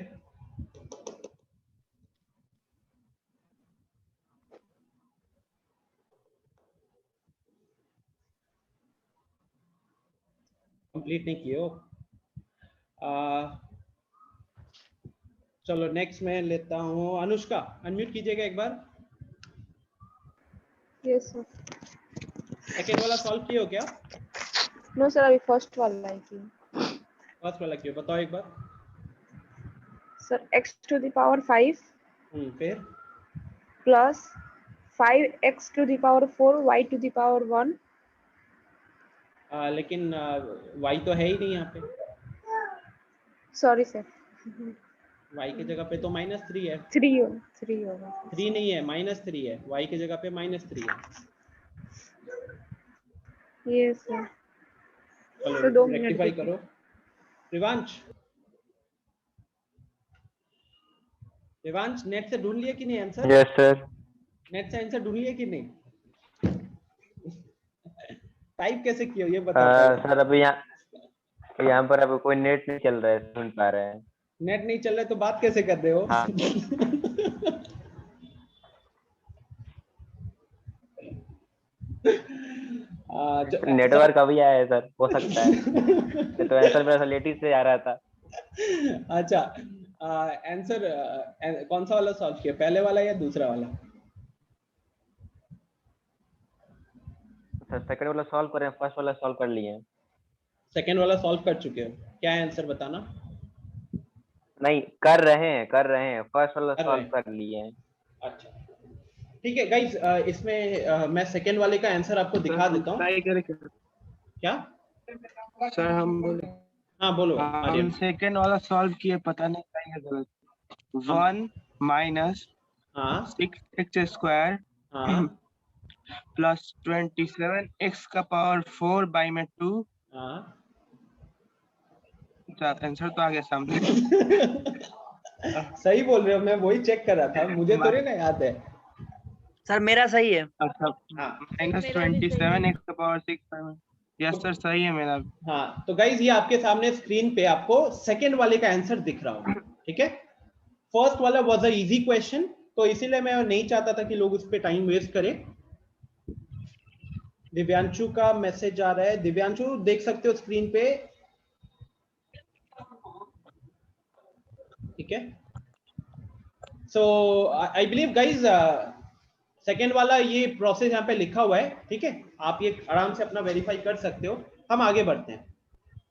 कंप्लीट नहीं किए हो? चलो नेक्स्ट मैं लेता हूँ अनुष्का, अनम्यूट कीजिएगा एक बार। Yes sir. सेकेंड वाला सॉल्व किए हो क्या? नो सर, अभी फर्स्ट वाला है कि फर्स्ट वाला क्यों, बताओ एक बार। सर x⁵ फिर प्लस 5x⁴ y⁴1। लेकिन y तो है ही नहीं यहाँ पे। Sorry sir. y की जगह पे तो -3 है। 3 होगा। 3 नहीं है, -3 है, y की जगह पे -3 है। Yes sir. चलो रेक्टिफाई करो। रिवांश नेट से ढूंढ लिया कि नहीं आंसर? Yes sir. नेट से आंसर ढूंढ लिया कि नहीं? टाइप कैसे किया ये बताओ। सर अभी यहाँ पर अभी कोई नेट नहीं चल रहा है, सुन पा रहे हैं। नेट नहीं चल रहा है तो बात कैसे कर रहे हो? हाँ। नेटवर्क अभी आया है सर, हो सकता है। तो आंसर मेरा लेटेस्ट से आ रहा था। अच्छा आंसर कौन सा वाला सॉल्व किया, पहले वाला या दूसरा वाला? सर सेकंड वाला सॉल्व करें, फर्स्ट वाला सॉल्व कर लिए। सेकेंड वाला सॉल्व कर चुके हो? क्या है आंसर बताना? नहीं, कर रहे हैं, फर्स्ट वाला कर सॉल्व रहे कर लिए हैं। अच्छा ठीक है गाइस, इसमें मैं सेकेंड वाले का आंसर आपको दिखा देता हूँ। क्या सर हम बोले, हाँ बोलो हम आर्यन। सेकंड वाला सॉल्व किए, पता नहीं क्या है गलत। 1 माइनस हाँ 6x² हाँ प्लस 27 x का पावर 4 बाई में 2। हाँ आंसर तो आ गया सामने। सही बोल रहे हो, मैं वही चेक कर रहा था, मुझे थोड़ी ना याद है। सर मेरा सही है। अच्छा, माइनस 27 x का पावर 6। यस सर सही है मेरा। हाँ तो गाइज ये आपके सामने स्क्रीन पे आपको सेकंड वाले का आंसर दिख रहा होगा, ठीक है। फर्स्ट वाला वाज अ इजी क्वेश्चन, तो इसीलिए मैं नहीं चाहता था कि लोग उस पे टाइम वेस्ट करें। दिव्यांशु का मैसेज आ रहा है, दिव्यांशु देख सकते हो स्क्रीन पे, ठीक है। सो आई बिलीव गाइज सेकेंड वाला ये प्रोसेस यहाँ पे लिखा हुआ है, ठीक है, आप ये आराम से अपना वेरीफाई कर सकते हो। हम आगे बढ़ते हैं।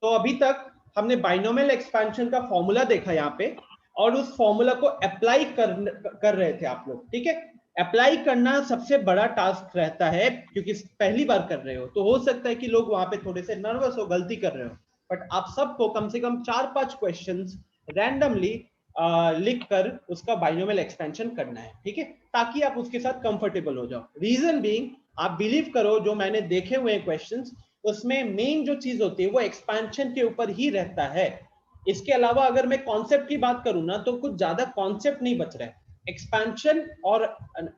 तो अभी तक हमने बाइनोमियल एक्सपेंशन का फॉर्मूला देखा यहाँ पे, और उस फॉर्मूला को अप्लाई कर रहे थे आप लोग, ठीक है। अप्लाई करना सबसे बड़ा टास्क रहता है, क्योंकि पहली बार कर रहे हो, तो हो सकता है कि लोग वहां पे थोड़े से नर्वस हो, गलती कर रहे हो, बट आप सबको कम से कम 4-5 क्वेश्चंस रैंडमली लिखकर उसका बाइनोमियल एक्सपेंशन करना है, ठीक है, ताकि आप उसके साथ कंफर्टेबल हो जाओ। रीजन बीइंग, आप बिलीव करो, जो मैंने देखे हुए हैं क्वेश्चंस, उसमें मेन जो चीज होती है वो एक्सपेंशन के ऊपर ही रहता है। इसके अलावा अगर मैं कॉन्सेप्ट की बात करूं ना, तो कुछ ज्यादा कॉन्सेप्ट नहीं बच रहा है। एक्सपेंशन और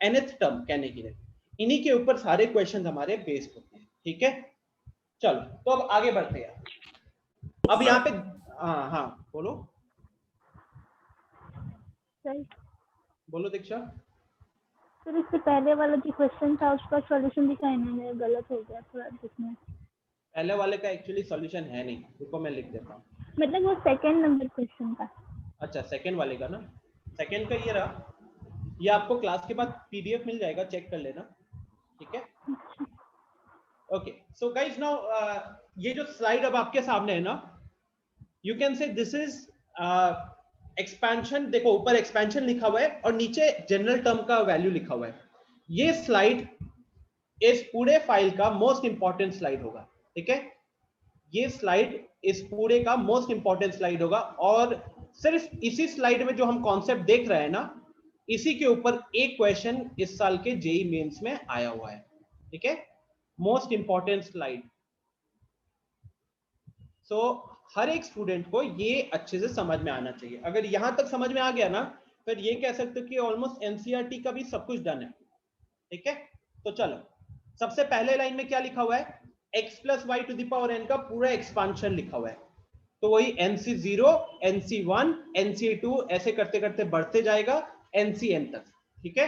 nth टर्म कहने के लिए, इन्हीं के ऊपर सारे क्वेश्चन हमारे बेस्ड होते हैं, ठीक है। चलो तो अब आगे बढ़ते हैं। अब यहाँ पे हाँ बोलो सर बोलो दीक्षा। सर इससे पहले वाला जो क्वेश्चन था उसका सॉल्यूशन दिखा इन्होंने, गलत हो गया थोड़ा दिखने। पहले वाले का एक्चुअली सॉल्यूशन है नहीं, रुको मैं लिख देता हूँ। मतलब वो सेकंड नंबर क्वेश्चन का। अच्छा सेकंड वाले का ना, सेकंड का ये रहा, ये आपको क्लास के बाद पीडीएफ मिल जाएगा, चेक कर लेना, ठीक है। ओके सो गाइस नाउ ये जो स्लाइड अब आपके सामने है ना, you can say this is expansion. देखो ऊपर एक्सपेंशन लिखा हुआ है और नीचे जनरल टर्म का वैल्यू लिखा हुआ है। ये स्लाइड इस पूरे फाइल का मोस्ट इंपॉर्टेंट स्लाइड होगा, ठीक है। ये स्लाइड इस पूरे का मोस्ट इंपॉर्टेंट स्लाइड होगा, और सिर्फ इसी स्लाइड में जो हम कॉन्सेप्ट देख रहे हैं ना, इसी के ऊपर एक क्वेश्चन इस साल के जेई मेंस में आया हुआ है, ठीक है। Most important slide. सो हर एक स्टूडेंट को ये अच्छे से समझ में आना चाहिए। अगर यहां तक समझ में आ गया ना, फिर ये कह सकते हो कि ऑलमोस्ट एनसीईआरटी का भी सब कुछ डन है, ठीक है। तो चलो सबसे पहले लाइन में क्या लिखा हुआ है, x plus y to the power n का पूरा एक्सपांशन लिखा हुआ है। तो वही nc0, nc1, nc2 ऐसे करते करते बढ़ते जाएगा ncn तक, ठीक है।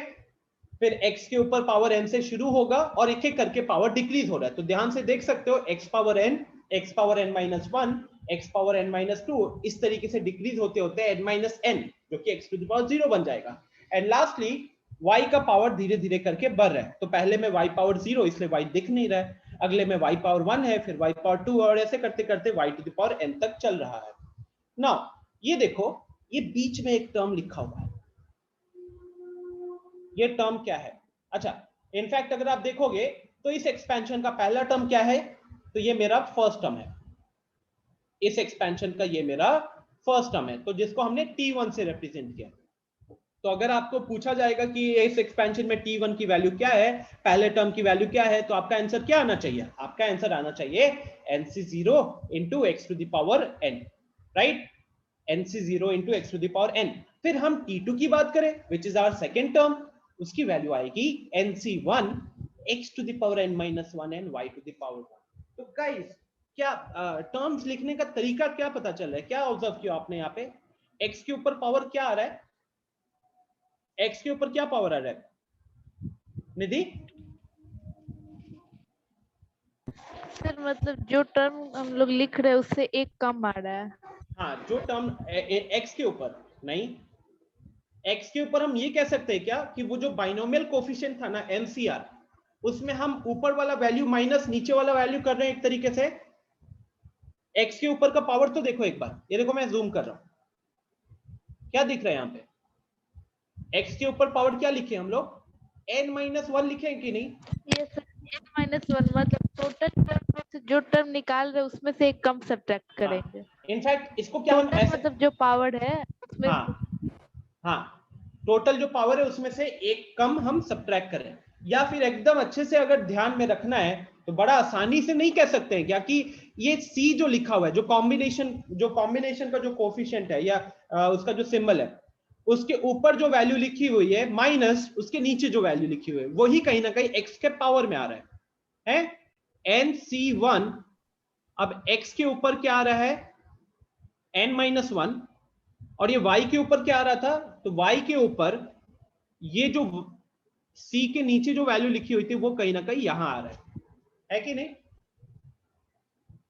फिर x के ऊपर पावर n से शुरू होगा और एक एक करके पावर डिक्रीज हो रहा है। तो ध्यान से देख सकते हो x power n, x power n minus 1, x power n minus 2, इस तरीके से डिक्रीज होते होते n माइनस n, जो कि x टू द पावर 0 बन जाएगा। एंड लास्टली y का पावर धीरे धीरे करके बढ़ रहा है। तो पहले में y पावर 0, इसलिए y दिख नहीं रहा है, अगले में y पावर 1 है, फिर y पावर 2, और ऐसे करते करते y to the power n तक चल रहा है। नाउ ये देखो, ये बीच में एक टर्म लिखा हुआ है, ये टर्म क्या है? अच्छा इनफैक्ट अगर आप देखोगे तो इस एक्सपेंशन का पहला टर्म क्या है, तो ये मेरा फर्स्ट टर्म है। इस एक्सपेंशन का ये मेरा फर्स्ट टर्म है, तो जिसको हमने t1 से रिप्रेजेंट किया। तो अगर आपको पूछा जाएगा कि इस एक्सपेंशन में t1 की वैल्यू क्या है, पहले टर्म की वैल्यू क्या है, तो आपका आंसर क्या आना चाहिए? आपका आंसर आना चाहिए nc0 into x to the power n, right. nc0 into x to the power n। फिर हम t2 की बात करें, which is our second term, उसकी वैल्यू आएगी nc1 x to the power n minus 1 and y to the power 1। तो guys क्या terms लिखने का तरीका क्या पता चल रहा है, क्या ऑब्जर्व किया आपने? यहाँ पे x के ऊपर पावर क्या आ रहा है, x के ऊपर क्या पावर आ रहा है निधि? सर मतलब जो टर्म हम लोग लिख रहे हैं उससे एक कम आ रहा है। हाँ जो टर्म x के ऊपर नहीं, x के ऊपर हम ये कह सकते हैं क्या कि वो जो बाइनोमियल कोफिशिएंट था ना MCR, उसमें हम ऊपर वाला वैल्यू माइनस नीचे वाला वैल्यू कर रहे हैं एक तरीके से। x के ऊपर का पावर तो देखो एक बार, ये देखो मैं जूम कर रहा हूं, क्या दिख रहा है यहाँ पे? x के ऊपर पावर क्या लिखे हम लोग? n-1 लिखे हैं कि नहीं? ये सर n-1 मतलब टोटल टर्म में से जो टर्म निकाल रहे हैं उसमें से एक कम सब्ट्रैक्ट करेंगे। इनफैक्ट इसको क्या हम ऐसे, मतलब जो पावर है उसमें हाँ टोटल जो पावर है उसमें से एक कम हम सब्ट्रैक्ट करें, या फिर एकदम अच्छे से अगर ध्यान में रखना है तो बड़ा आसानी से नहीं कह सकते हैं क्या कि ये C जो लिखा हुआ है, जो कॉम्बिनेशन का जो कोफिशिएंट है या उसका जो सिंबल है, उसके ऊपर जो वैल्यू लिखी हुई है माइनस उसके नीचे जो वैल्यू लिखी हुई है वही कहीं ना कहीं x के पावर में आ रहा है NC1। अब x के ऊपर क्या आ रहा है? n-1, और ये y के ऊपर क्या आ रहा था? तो y के ऊपर ये जो C के नीचे जो वैल्यू लिखी हुई थी वो कहीं ना कहीं यहां आ रहा है कि नहीं?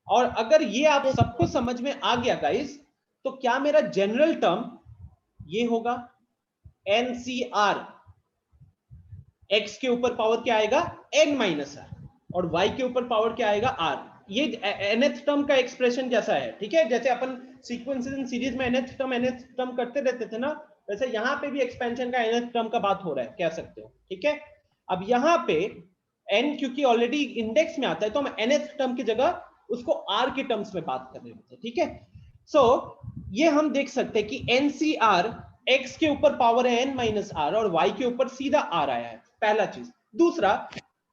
और अगर ये आप सबको समझ में आ गया गाइस, तो क्या मेरा जनरल टर्म ये होगा NCR, x के ऊपर पावर क्या आएगा? n-r, और y के ऊपर पावर क्या आएगा? r। ये nth टर्म का एक्सप्रेशन जैसा है, ठीक है? जैसे अपन सीक्वेंसेस इन सीरीज में nth टर्म करते रहते थे ना, वैसे यहाँ पे भी एक्सपेंशन का nth टर्म का बात हो रहा है, कह सकते हो, ठीक है? अब यहाँ पे n क्योंकि ऑलरेडी इंडेक्स में आता है तो हम nth टर्म की जगह उसको r के टर्म्स में बात कर रहे होते हैं, ठीक है? सो ये हम देख सकते हैं कि NCR x के ऊपर पावर है n-r और y के ऊपर सीधा r आया है, पहला चीज। दूसरा,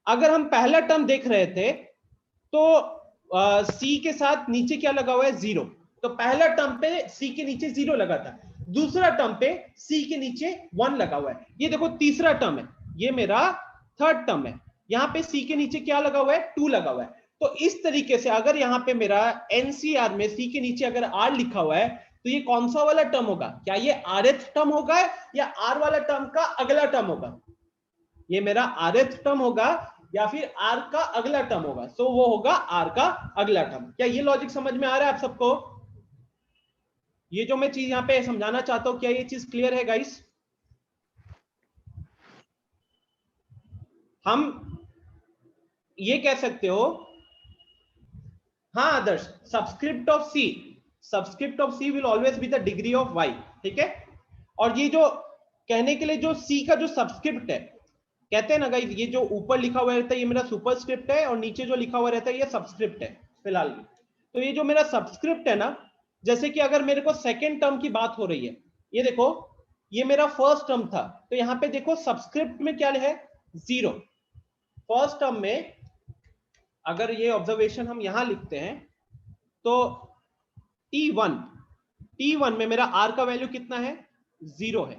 अगर हम पहला टर्म देख रहे थे तो C के साथ नीचे क्या लगा हुआ है? 0, तो पहला टर्म पे C के नीचे 0 लगा था, दूसरा टर्म पे C के नीचे 1 लगा हुआ है। ये देखो तीसरा टर्म है, ये मेरा थर्ड टर्म है, यहाँ पे C के नीचे क्या लगा हुआ है? 2 लगा हुआ है। तो इस तरीके से अगर यहाँ पे मेरा NCR में C के नीचे अगर R लिखा हुआ है तो ये कौन सा वाला टर्म होगा? क्या ये rth टर्म होगा या R वाला टर्म का अगला टर्म होगा? ये मेरा rth टर्म होगा या फिर R का अगला टर्म होगा? सो वो होगा R का अगला टर्म। क्या ये लॉजिक समझ में आ रहा है आप सबको? ये जो मैं चीज यहाँ पे समझाना चाहता हूं, क्या ये चीज क्लियर है गाइस? हम ये कह सकते हो, हाँ Adarsh, subscript of C will always be the degree of y, ठीक है? और ये जो कहने के लिए जो C का जो सबस्क्रिप्ट है, कहते हैं ना गाइस, ये जो ऊपर लिखा हुआ रहता है ये मेरा सुपरस्क्रिप्ट है और नीचे जो लिखा हुआ रहता है ये सबस्क्रिप्ट है फिलहाल। तो ये जो मेरा सबस्क्रिप्ट है ना, जैसे कि अगर मेरे को सेकेंड टर्म की बात हो रही है, ये देखो ये मेरा फर्स्ट टर्म था, तो यहाँ पे देखो सबस्क्रिप्ट में क्या है? 0। फर्स्ट टर्म में अगर ये ऑब्जर्वेशन हम यहां लिखते हैं तो T1 में मेरा R का वैल्यू कितना है? 0 है।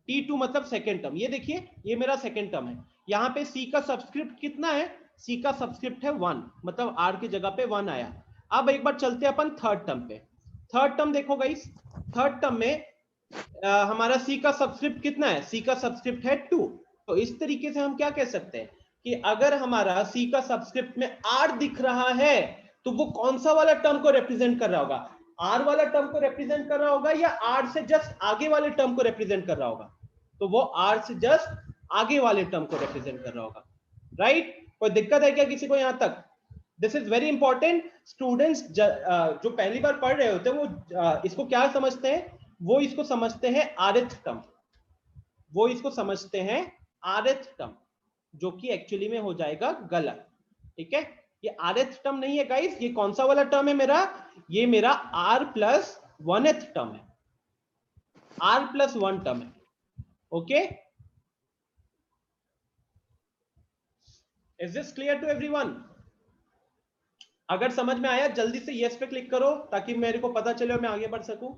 T2 मतलब सेकेंड टर्म, ये देखिए ये मेरा सेकेंड टर्म है, यहाँ पे C का सबस्क्रिप्ट कितना है? C का सबस्क्रिप्ट है 1, मतलब R की जगह पे 1 आया। अब एक बार चलते हैं अपन थर्ड टर्म पे। थर्ड टर्म देखो गाइस, थर्ड टर्म में हमारा C का सबस्क्रिप्ट कितना है? C का सबस्क्रिप्ट है 2। तो इस तरीके से हम क्या कह सकते हैं कि अगर हमारा C का सबस्क्रिप्ट में R दिख रहा है तो वो कौन सा वाला टर्म को रिप्रेजेंट कर रहा होगा? R वाला टर्म को रिप्रेजेंट कर रहा होगा या R से जस्ट आगे वाले टर्म को रिप्रेजेंट कर रहा होगा? तो वो R से जस्ट आगे वाले टर्म को रिप्रेजेंट कर रहा होगा, राइट? कोई दिक्कत है क्या किसी को यहां तक? This is very important. Students जो पहली बार पढ़ रहे होते हैं वो इसको क्या समझते हैं? वो इसको समझते हैं rth टर्म, वो इसको समझते हैं rth टर्म, जो कि एक्चुअली में हो जाएगा गलत, ठीक है? ये rth टर्म नहीं है गाइस, ये कौन सा वाला टर्म है मेरा? ये मेरा r+1th टर्म है, r+1 टर्म है, okay? Is this clear to everyone? अगर समझ में आया जल्दी से यस पे क्लिक करो ताकि मेरे को पता चले और मैं आगे बढ़ सकूं।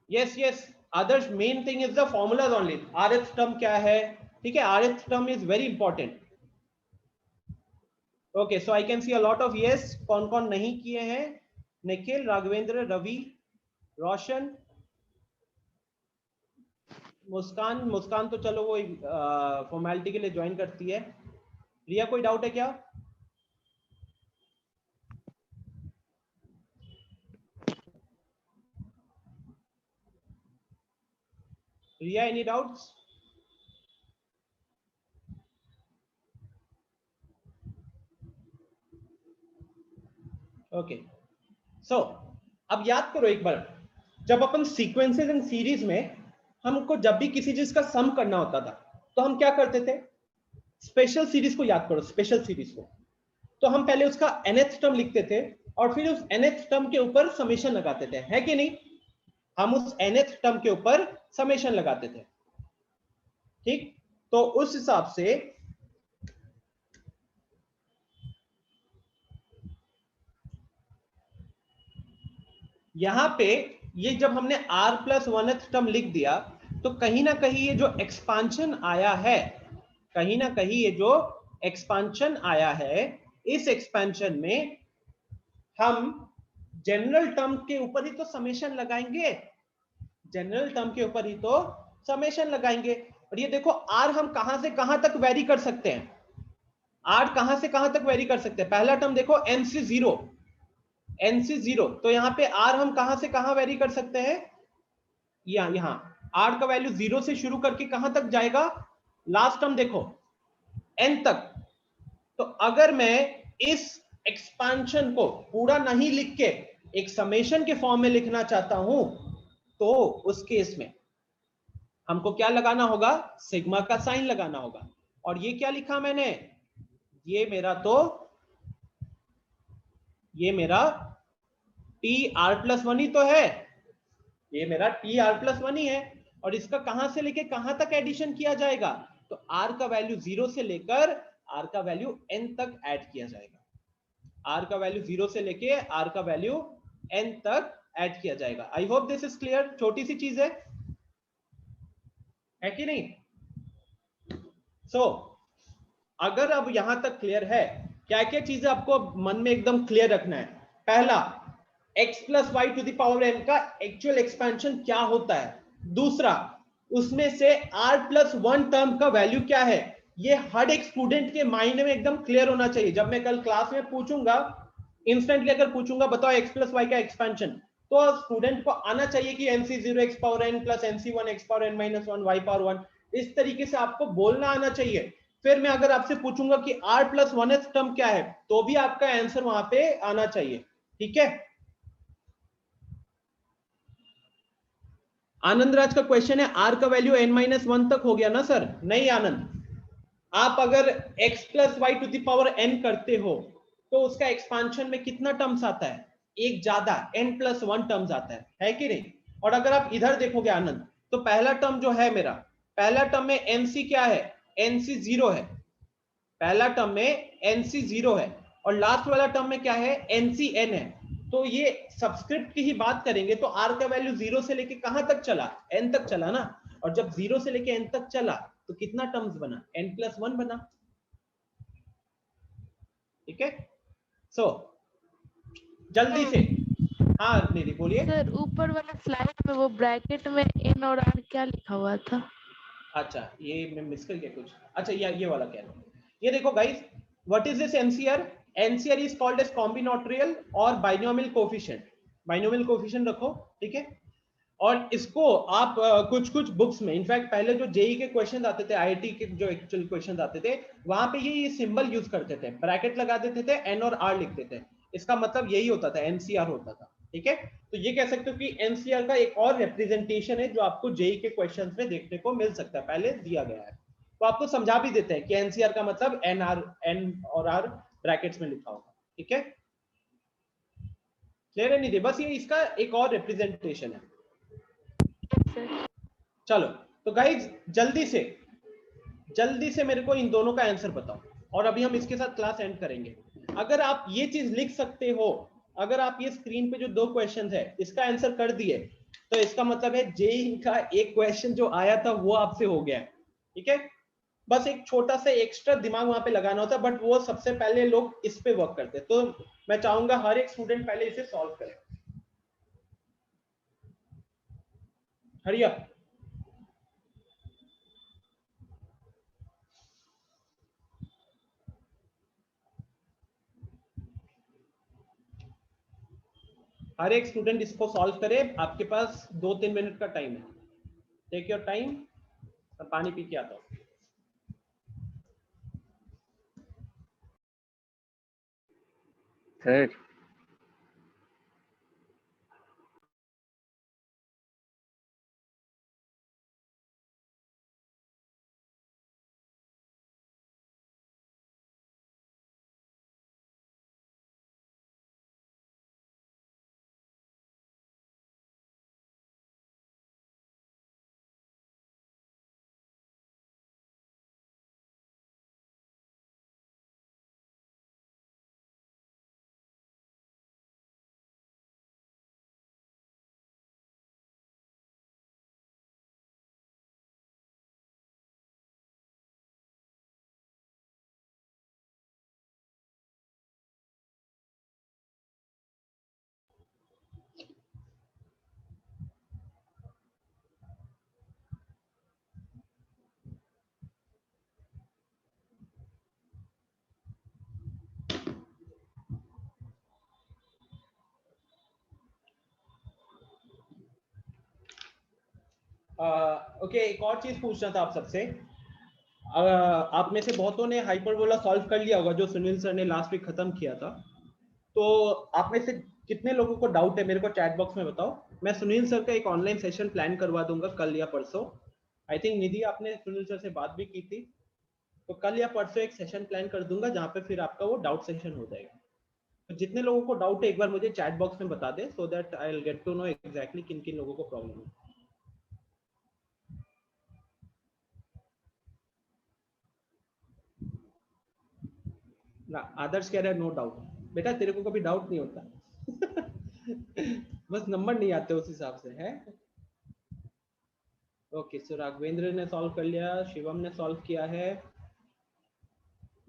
Yes yes Adarsh, main thing is the formulas only. rth term क्या है, ठीक है? rth term is very important. Okay, so I can see a lot of yes. कौन कौन नहीं किए हैं? निखिल, राघवेंद्र, रवि, रोशन, मुस्कान तो चलो वो फॉर्मेलिटी के लिए ज्वाइन करती है। रिया, कोई डाउट है क्या? रिया, एनी डाउट्स? ओके, सो अब याद करो एक बार, जब अपन सीक्वेंसेस एंड सीरीज में हमको जब भी किसी चीज का सम करना होता था तो हम क्या करते थे? स्पेशल सीरीज को याद करो, स्पेशल सीरीज को। तो हम पहले उसका nth टर्म लिखते थे और फिर उस nth टर्म के ऊपर समेशन लगाते थे, है कि नहीं? हम उस nth टर्म के ऊपर समेशन लगाते थे, ठीक? तो उस हिसाब से यहां पे ये जब हमने r प्लस 1th टर्म लिख दिया तो कहीं ना कहीं ये जो एक्सपांशन आया है, कहीं ना कहीं ये जो एक्सपांशन आया है, इस एक्सपेंशन में हम जनरल टर्म के ऊपर ही तो समेशन लगाएंगे, जनरल टर्म के ऊपर ही तो समेशन लगाएंगे। और ये देखो r हम कहां से कहां तक वेरी कर सकते हैं, r कहां से कहां तक वेरी कर सकते हैं? पहला टर्म देखो nc0, nc0, तो यहाँ पे r हम कहां से कहां वेरी कर सकते हैं? यहाँ r का वैल्यू 0 से शुरू करके कहां तक जाएगा? लास्ट टर्म देखो n तक। तो अगर मैं इस एक्सपांशन को पूरा नहीं लिख के एक समेशन के फॉर्म में लिखना चाहता हूं तो उस केस में हमको क्या लगाना होगा? सिग्मा का साइन लगाना होगा। और ये क्या लिखा मैंने? ये मेरा TR+1 ही तो है, ये मेरा TR+1 ही है। और इसका कहां से लेके कहां तक एडिशन किया जाएगा? तो r का वैल्यू 0 से लेकर r का वैल्यू n तक ऐड किया जाएगा, r का वैल्यू 0 से लेके r का वैल्यू n तक ऐड किया जाएगा। I hope this is clear. छोटी सी चीज है कि नहीं? सो अगर अब यहां तक क्लियर है, क्या क्या चीजें आपको मन में एकदम क्लियर रखना है? पहला, x plus y to the power n का एक्चुअल एक्सपेंशन क्या होता है। दूसरा, उसमें से r+1 टर्म का वैल्यू क्या है। ये हर एक स्टूडेंट के माइंड में एकदम क्लियर होना चाहिए। जब मैं कल क्लास में पूछूंगा, इंस्टेंटली अगर पूछूंगा बताओ x प्लस वाई का एक्सपेंशन, तो स्टूडेंट को आना चाहिए कि nc0 x power n plus nc1 x power n minus 1 y power 1, इस तरीके से आपको बोलना आना चाहिए। फिर मैं अगर आपसे पूछूंगा कि r+1th टर्म क्या है, तो भी आपका आंसर वहां पे आना चाहिए, ठीक है? आनंद राज का क्वेश्चन है r का वैल्यू n-1 तक हो गया ना सर? नहीं आनंद, आप अगर x plus y to the power n करते हो तो उसका एक्सपांशन में कितना टर्म्स आता है? एक ज्यादा, n+1 टर्म्स आता है कि नहीं? और अगर आप इधर देखोगे आनंद, तो पहला टर्म जो है मेरा, पहला टर्म में nc क्या है? nc0 है, पहला टर्म में nc0 है, और लास्ट वाला टर्म में क्या है? ncn है। तो ये सबस्क्रिप्ट की ही बात करेंगे तो r का वैल्यू 0 से लेके कहां तक चला? n तक चला ना। और जब 0 से लेके n तक चला तो कितना टर्म्स बना? n+1 बना, ठीक है? सो जल्दी से, हाँ दीदी बोलिए। सर ऊपर वाला स्लाइड में वो ब्रैकेट में n और r क्या लिखा हुआ था? अच्छा ये मैं मिस कर गया कुछ। अच्छा ये वाला क्या है? ये देखो guys, what is this NCR? NCR is called as combinatorial और बाइनोमियल कोफिशिएंट। बाइनोमियल कोफिशिएंट रखो, ठीक है? और इसको आप कुछ बुक्स में, इनफैक्ट पहले जो जेई के क्वेश्चन आते थे, आईआईटी के जो एक्चुअल क्वेश्चन आते थे, वहां पे ये सिंबल यूज करते थे, ब्रैकेट लगा देते थे, एन और आर लिखते थे। इसका मतलब यही होता था, एनसीआर होता था, ठीक है? तो ये कह सकते हो कि एनसीआर का एक और रिप्रेजेंटेशन है जो आपको जेई के क्वेश्चन में देखने को मिल सकता है, पहले दिया गया है। तो आपको समझा भी देते हैं कि एनसीआर का मतलब एन और आर ब्रैकेट्स में लिखा होगा, ठीक है? क्लियर है नहीं? बस ये इसका एक और रिप्रेजेंटेशन है। चलो तो गाइज जल्दी से मेरे को इन दोनों का आंसर बताओ, और अभी हम इसके साथ क्लास एंड करेंगे। अगर आप ये चीज लिख सकते हो, अगर आप ये स्क्रीन पे जो 2 क्वेश्चन है इसका आंसर कर दिए, तो इसका मतलब है जेई का एक क्वेश्चन जो आया था वो आपसे हो गया, ठीक है? बस एक छोटा सा एक्स्ट्रा दिमाग वहां पे लगाना होता है, बट वो सबसे पहले लोग इस पे वर्क करते हैं। तो मैं चाहूंगा हर एक स्टूडेंट पहले इसे सॉल्व करे। Hurry up. हर एक स्टूडेंट इसको सॉल्व करे, आपके पास 2-3 मिनट का टाइम है। टेक योर टाइम, पानी पी के आता हूँ। सर ओके, एक और चीज पूछना था आप सबसे। आप में से बहुतों ने हाइपरबोला सॉल्व कर लिया होगा जो सुनील सर ने लास्ट वीक खत्म किया था। तो आप में से कितने लोगों को डाउट है मेरे को चैट बॉक्स में बताओ। मैं सुनील सर का एक ऑनलाइन सेशन प्लान करवा दूंगा कल या परसों। आई थिंक निधि आपने सुनील सर से बात भी की थी, तो कल या परसों एक सेशन प्लान कर दूंगा जहाँ पे फिर आपका वो डाउट सेशन हो जाएगा। तो जितने लोगों को डाउट है एक बार मुझे चैट बॉक्स में बता दे, so that I will get to know exactly किन किन लोगों को प्रॉब्लम है। ना आदर्श कह रहा है नो डाउट। बेटा तेरे को कभी डाउट नहीं होता बस नंबर नहीं आते उस हिसाब से है। ओके, सो राघवेंद्र ने सॉल्व कर लिया, शिवम ने सॉल्व किया है,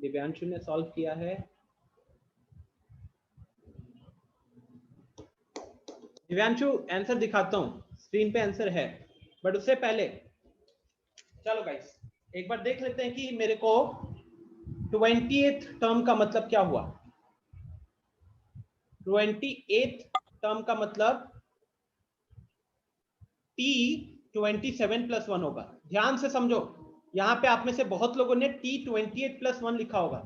दिव्यांशु ने सॉल्व किया है। दिव्यांशु आंसर दिखाता हूँ, स्क्रीन पे आंसर है, बट उससे पहले चलो गाइस एक बार देख लेते हैं कि मेरे को 28th टर्म का मतलब क्या हुआ। 28th टर्म का मतलब t 27 + 1 होगा। ध्यान से समझो, यहाँ पे आप में से बहुत लोगों ने t 28 + 1 लिखा होगा।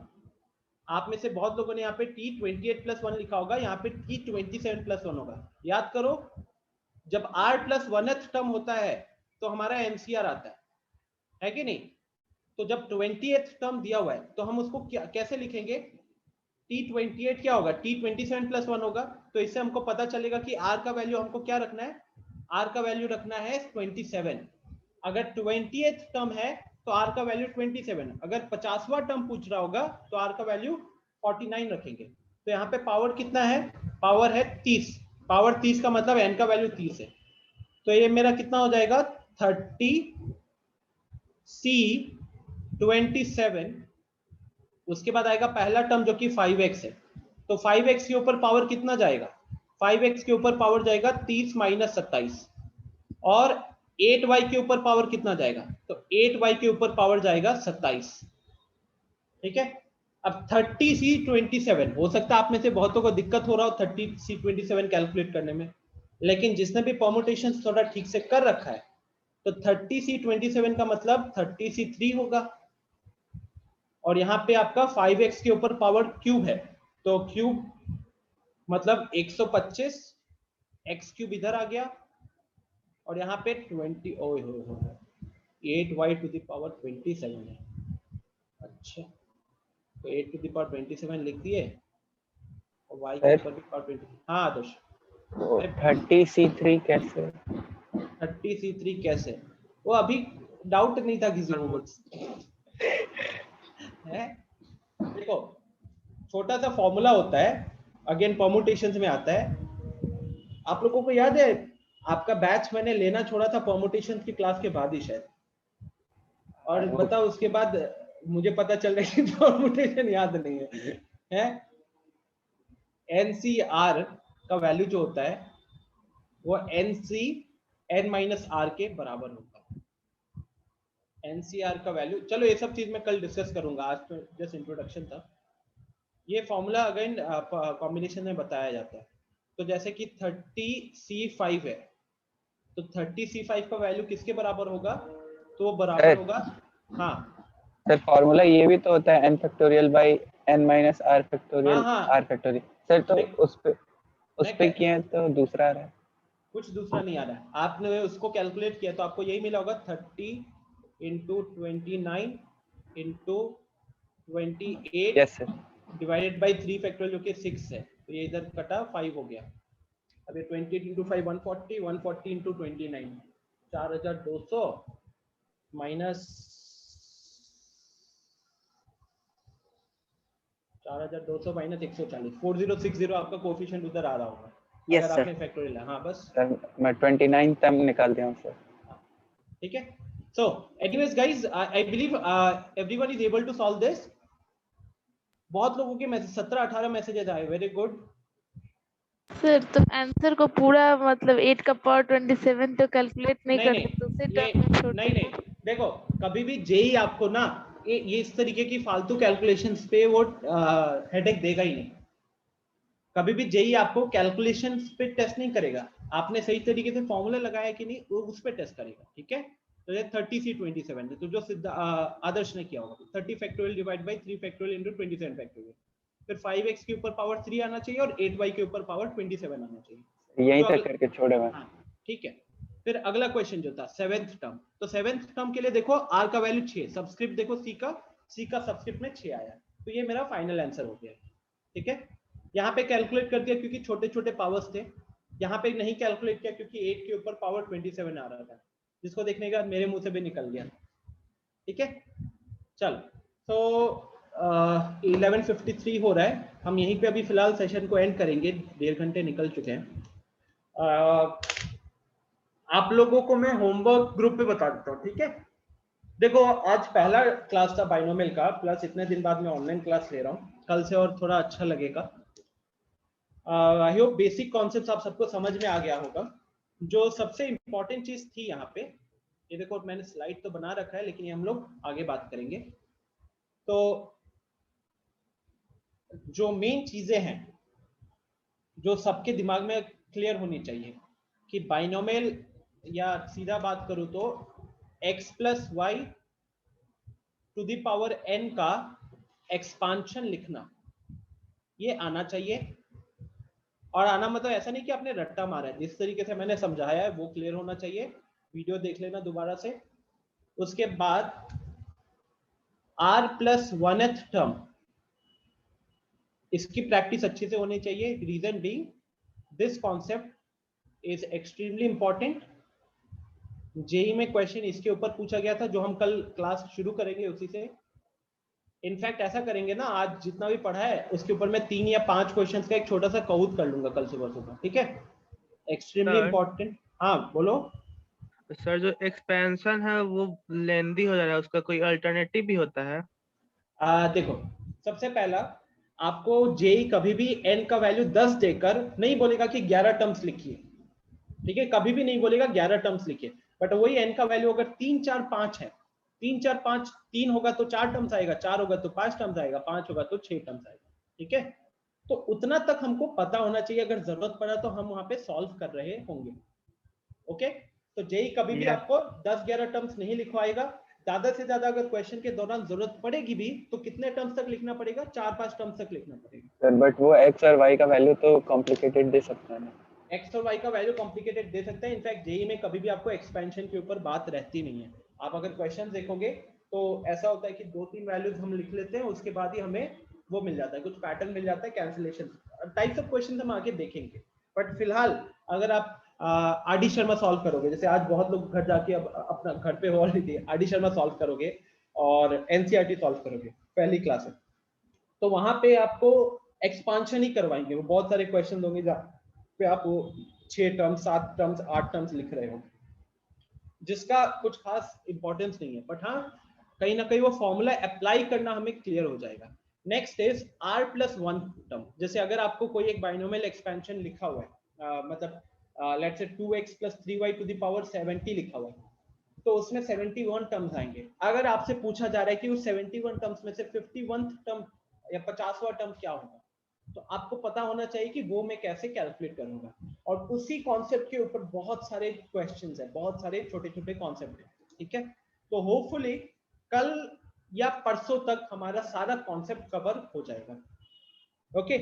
आप में से बहुत लोगों ने यहाँ पे t 28 + 1 लिखा होगा, यहाँ पे t 27 + 1 होगा। याद करो, जब r + 1th टर्म होता है तो हमारा MCR आता है कि नहीं। तो जब 20th टर्म दिया हुआ है तो हम उसको कैसे लिखेंगे, t 28 क्या होगा, t 27 + 1 होगा। तो इससे हमको पता चलेगा कि r का वैल्यू हमको क्या रखना है, r का वैल्यू रखना है 27। अगर 20th टर्म है तो r का वैल्यू 27, अगर 50वां टर्म पूछ रहा होगा तो r का वैल्यू 49 रखेंगे। तो यहाँ पे पावर कितना है, पावर है 30। पावर 30 का मतलब n का वैल्यू 30 है। तो ये मेरा कितना हो जाएगा 30c 27। उसके बाद आएगा पहला टर्म जो कि 5x है। तो 5x के ऊपर पावर कितना जाएगा, 5x के ऊपर पावर जाएगा 30 - 27। और 8y के ऊपर पावर कितना जाएगा, तो 8y के ऊपर पावर जाएगा 27। ठीक है। अब 30c 27, हो सकता है आप में से बहुतों को दिक्कत हो रहा हो 30c 27 कैलकुलेट करने में, लेकिन जिसने भी परम्यूटेशन थोड़ा ठीक से कर रखा है तो 30c 27 का मतलब 30c3 होगा। और यहाँ पे आपका 5x के ऊपर पावर क्यूब है, तो क्यूब मतलब 125, x क्यूब इधर आ गया, और यहाँ पे 20 8y टू द पावर 27 है। अच्छा, तो 8 टू द पावर 27 लिख दिए, और y के ऊपर भी पावर 20। हाँ आदर्श, 30c3 कैसे, 30c3 कैसे, वो अभी डाउट नहीं था किसी को है। देखो छोटा सा फॉर्मूला होता है, अगेन परम्यूटेशंस में आता है। आप लोगों को याद है आपका बैच मैंने लेना छोड़ा था परम्यूटेशंस की क्लास के बाद ही शायद, और बताओ उसके बाद मुझे पता चल रहा है कि परम्यूटेशन याद नहीं है। NCR का वैल्यू जो होता है वो NC n-r के बराबर होता है। NCR का वैल्यू, चलो ये सब चीज मैं कल डिस्कस करूंगा, आज तो जस्ट इंट्रोडक्शन था। ये फॉर्मूला अगेन कॉम्बिनेशन में बताया जाता है। तो जैसे कि 30c5 है, तो 30C5 का वैल्यू किसके बराबर होगा? तो वो बराबर होगा, हाँ सर फॉर्मूला ये भी तो होता है n factorial by n minus r factorial r factorial. Sir तो उस पे किए हैं तो दूसरा आ रहा है। कुछ दूसरा नहीं आ रहा है, आपने उसको कैलकुलेट किया तो आपको यही मिला होगा 30 into 29 into 28 yes sir divided by 3 factorial जो कि 6 है, तो ये इधर कटा 5 हो गया। अब ये 28 इंटू 5 140, 140 इंटू 29 4200 माइनस 4200 माइनस 140, 4060 आपका कोफिशिएंट उधर आ रहा होगा। यस अगर सर। आपने फैक्टोरियल हाँ बस सर मैं 29 तक निकाल दिया हूँ सर। ठीक है। So anyways guys, I believe everyone is able to solve this. बहुत लोगों के मैसेज 17-18 मैसेजेस आए, वेरी गुड। सर तो आंसर को पूरा मतलब 8 का पावर 27 तो कैलकुलेट नहीं नहीं करते, तो उसे टर्म में छोड़ नहीं देखो कभी भी जेई आपको ना ये इस तरीके की फालतू कैलकुलेशंस पे वो हेडेक देगा ही नहीं। कभी भी जेई आपको कैलकुलेशंस पे टेस्ट नहीं करेगा, आपने सही तरीके से फॉर्मूला लगाया कि नहीं वो उस पे टेस्ट करेगा। ठीक है, तो ये 30C27 है, तो जो आदर्श ने किया होगा 30 factorial divide by 3 factorial into 27 factorial, फिर 5x के ऊपर पावर 3 आना चाहिए और 8y के ऊपर पावर 27 आना चाहिए। यहीं तो तक करके छोड़े मैं। हाँ ठीक है। फिर अगला क्वेश्चन जो था 7th टर्म, तो 7th टर्म के लिए देखो r का वैल्यू 6, सबस्क्रिप्ट देखो c का सबस्क्रिप्ट में 6 आया, तो ये मेरा फाइनल आंसर हो गया। ठीक है, यहाँ पे कैलकुलेट कर दिया क्योंकि छोटे छोटे पावर्स थे, यहाँ पे नहीं कैलकुलेट किया क्योंकि 8 के ऊपर पावर 27 आ रहा था, जिसको देखने का मेरे मुंह से भी निकल गया। ठीक है, चल तो 11:53 हो रहा है, हम यहीं पे अभी फिलहाल सेशन को एंड करेंगे, 1.5 घंटे निकल चुके हैं। आप लोगों को मैं होमवर्क ग्रुप पे बता देता हूँ। ठीक है, देखो आज पहला क्लास था बाइनोमियल का, प्लस इतने दिन बाद मैं ऑनलाइन क्लास ले रहा हूँ, कल से और थोड़ा अच्छा लगेगा। आई होप बेसिक कॉन्सेप्ट्स आप सबको समझ में आ गया होगा। जो सबसे इंपॉर्टेंट चीज थी यहाँ पे, ये देखो मैंने स्लाइड तो बना रखा है लेकिन ये हम लोग आगे बात करेंगे। तो जो मेन चीजें हैं जो सबके दिमाग में क्लियर होनी चाहिए कि बाइनोमियल, या सीधा बात करूं तो x plus y to the power n का एक्सपांशन लिखना, ये आना चाहिए। और आना मतलब ऐसा नहीं कि आपने रट्टा मारा है, जिस तरीके से मैंने समझाया है वो क्लियर होना चाहिए, वीडियो देख लेना दोबारा से। उसके बाद r प्लस 1th टर्म, इसकी प्रैक्टिस अच्छे से होनी चाहिए। Reason being this concept is extremely important. JEE में क्वेश्चन इसके ऊपर पूछा गया था, जो हम कल क्लास शुरू करेंगे उसी से। इनफैक्ट ऐसा करेंगे ना, आज जितना भी पढ़ा है उसके ऊपर मैं 3 या 5 क्वेश्चंस का एक छोटा सा कऊत कर लूंगा कल सुबह। ठीक है, एक्सट्रीमली इंपॉर्टेंट। हाँ बोलो सर। जो एक्सपेंशन है वो लेंदी हो जा रहा है, उसका कोई अल्टरनेटिव भी होता है? देखो सबसे पहला आपको जेई कभी भी n का वैल्यू 10 देकर नहीं बोलेगा कि 11 टर्म्स लिखिए। ठीक है, कभी भी नहीं बोलेगा 11 टर्म्स लिखिए, बट वही n का वैल्यू अगर 3 4 5 है, 3 4 5, 3 होगा तो 4 टर्म्स आएगा, 4 होगा तो 5 टर्म्स आएगा, 5 होगा तो 6 टर्म्स आएगा। ठीक है, तो उतना तक हमको पता होना चाहिए, अगर जरूरत पड़ा तो हम वहां पे सॉल्व कर रहे होंगे। ओके, तो जेई कभी भी आपको 10-11 टर्म्स नहीं लिखवाएगा। ज्यादा से ज्यादा अगर क्वेश्चन के दौरान जरूरत पड़ेगी भी तो कितने टर्म्स तक लिखना पड़ेगा? 4-5 टर्म्स तक लिखना पड़ेगा। सर बट वो x और y का वैल्यू तो कॉम्प्लिकेटेड दे सकता है ना? x और y का वैल्यू कॉम्प्लिकेटेड दे सकते हैं। इनफैक्ट जेई में कभी भी आपको एक्सपेंशन के ऊपर बात रहती नहीं है। आप अगर क्वेश्चन देखोगे तो ऐसा होता है कि 2-3 वैल्यूज हम लिख लेते हैं, उसके बाद ही हमें वो मिल जाता है, कुछ पैटर्न मिल जाता है, कैंसिलेशन टाइप्स ऑफ क्वेश्चन हम आगे देखेंगे। बट फिलहाल अगर आप आरडी शर्मा सॉल्व करोगे, जैसे आज बहुत लोग घर जाके अब अपना घर पे ऑलरेडी आरडी शर्मा सॉल्व करोगे और एनसीईआरटी सॉल्व करोगे पहली क्लास में, तो वहां पे आपको एक्सपांशन ही करवाएंगे। वो बहुत सारे क्वेश्चन होंगे जहाँ पे आप वो 6 टर्म्स 7 टर्म्स 8 टर्म्स लिख रहे हो, जिसका कुछ खास इंपॉर्टेंस नहीं है, बट हाँ कहीं ना कहीं वो फॉर्मूला अप्लाई करना हमें क्लियर हो जाएगा। Next is r plus 1 term. जैसे अगर आपको कोई एक बाइनोमियल एक्सपेंशन लिखा हुआ है, मतलब let's say 2x plus 3y to the power 70 लिखा हुआ है, तो उसमें 71 टर्म्स आएंगे। अगर आपसे पूछा जा रहा है कि उस 71 टर्म्स में से 51th टर्म या 50वां टर्म क्या होगा, तो आपको पता होना चाहिए कि वो मैं कैसे कैलकुलेट करूंगा, और उसी कॉन्सेप्ट के ऊपर बहुत सारे क्वेश्चंस हैं, बहुत सारे छोटे छोटे कॉन्सेप्ट हैं, ठीक है। तो होपफुली कल या परसों तक हमारा सारा कॉन्सेप्ट कवर हो जाएगा। ओके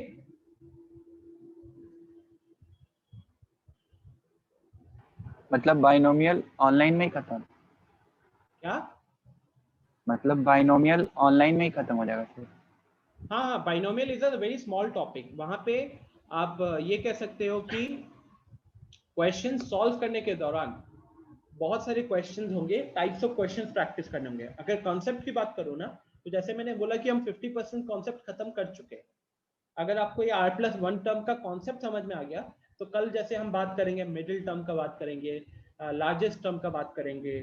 मतलब बाइनोमियल ऑनलाइन में ही खत्म? क्या मतलब बाइनोमियल ऑनलाइन में ही खत्म हो जाएगा फिर? हाँ, binomial is a very small topic. वहां पे आप ये कह सकते हो कि क्वेश्चन सॉल्व करने के दौरान बहुत सारे क्वेश्चंस होंगे, टाइप्स ऑफ क्वेश्चंस प्रैक्टिस करने होंगे। अगर कॉन्सेप्ट की बात करूँ ना, तो जैसे मैंने बोला कि हम 50% कॉन्सेप्ट खत्म कर चुके हैं। अगर आपको ये R+1 टर्म का कॉन्सेप्ट समझ में आ गया, तो कल जैसे हम बात करेंगे मिडिल टर्म का बात करेंगे, लार्जेस्ट टर्म का बात करेंगे,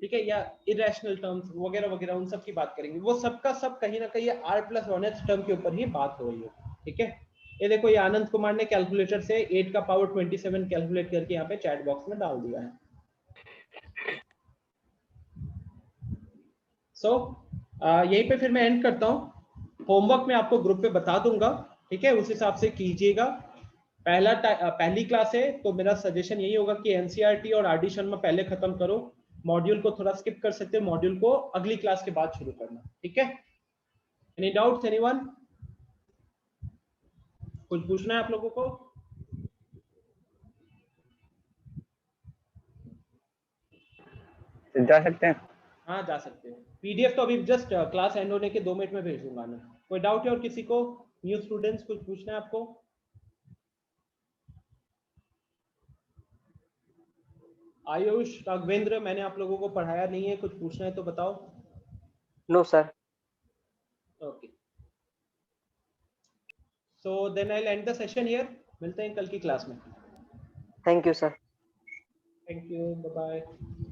ठीक है, या इरेशनल टर्म्स वगैरह वगैरह, उन सब की बात करेंगे। वो सब का सब कहीं ना कहीं R+1th टर्म के ऊपर ही बात हो रही है, ठीक है। ये देखो, ये आनंद कुमार ने कैलकुलेटर से 8 का पावर 27 कैलकुलेट करके यहाँ पे चैट बॉक्स में डाल दिया है। सो यहीं पे फिर मैं एंड करता हूँ। होमवर्क मैं आपको ग्रुप पे बता दूंगा, ठीक है, उस हिसाब से कीजिएगा। पहली क्लास है तो मेरा सजेशन यही होगा कि एनसीईआरटी और आरडी शर्मा पहले खत्म करो, मॉड्यूल को थोड़ा स्किप कर सकते हो, मॉड्यूल को अगली क्लास के बाद शुरू करना, ठीक है। Any doubts anyone? कुछ पूछना है आप लोगों को? जा सकते हैं? हाँ जा सकते हैं। पीडीएफ तो अभी जस्ट क्लास एंड होने के 2 मिनट में भेज दूंगा मैं। कोई डाउट है और किसी को? न्यू स्टूडेंट्स, कुछ पूछना है आपको? आयुष, राघवेंद्र, मैंने आप लोगों को पढ़ाया नहीं है, कुछ पूछना है तो बताओ। No sir. Okay, so then I will end the session here. मिलते हैं कल की क्लास में। Thank you sir. Thank you, bye bye.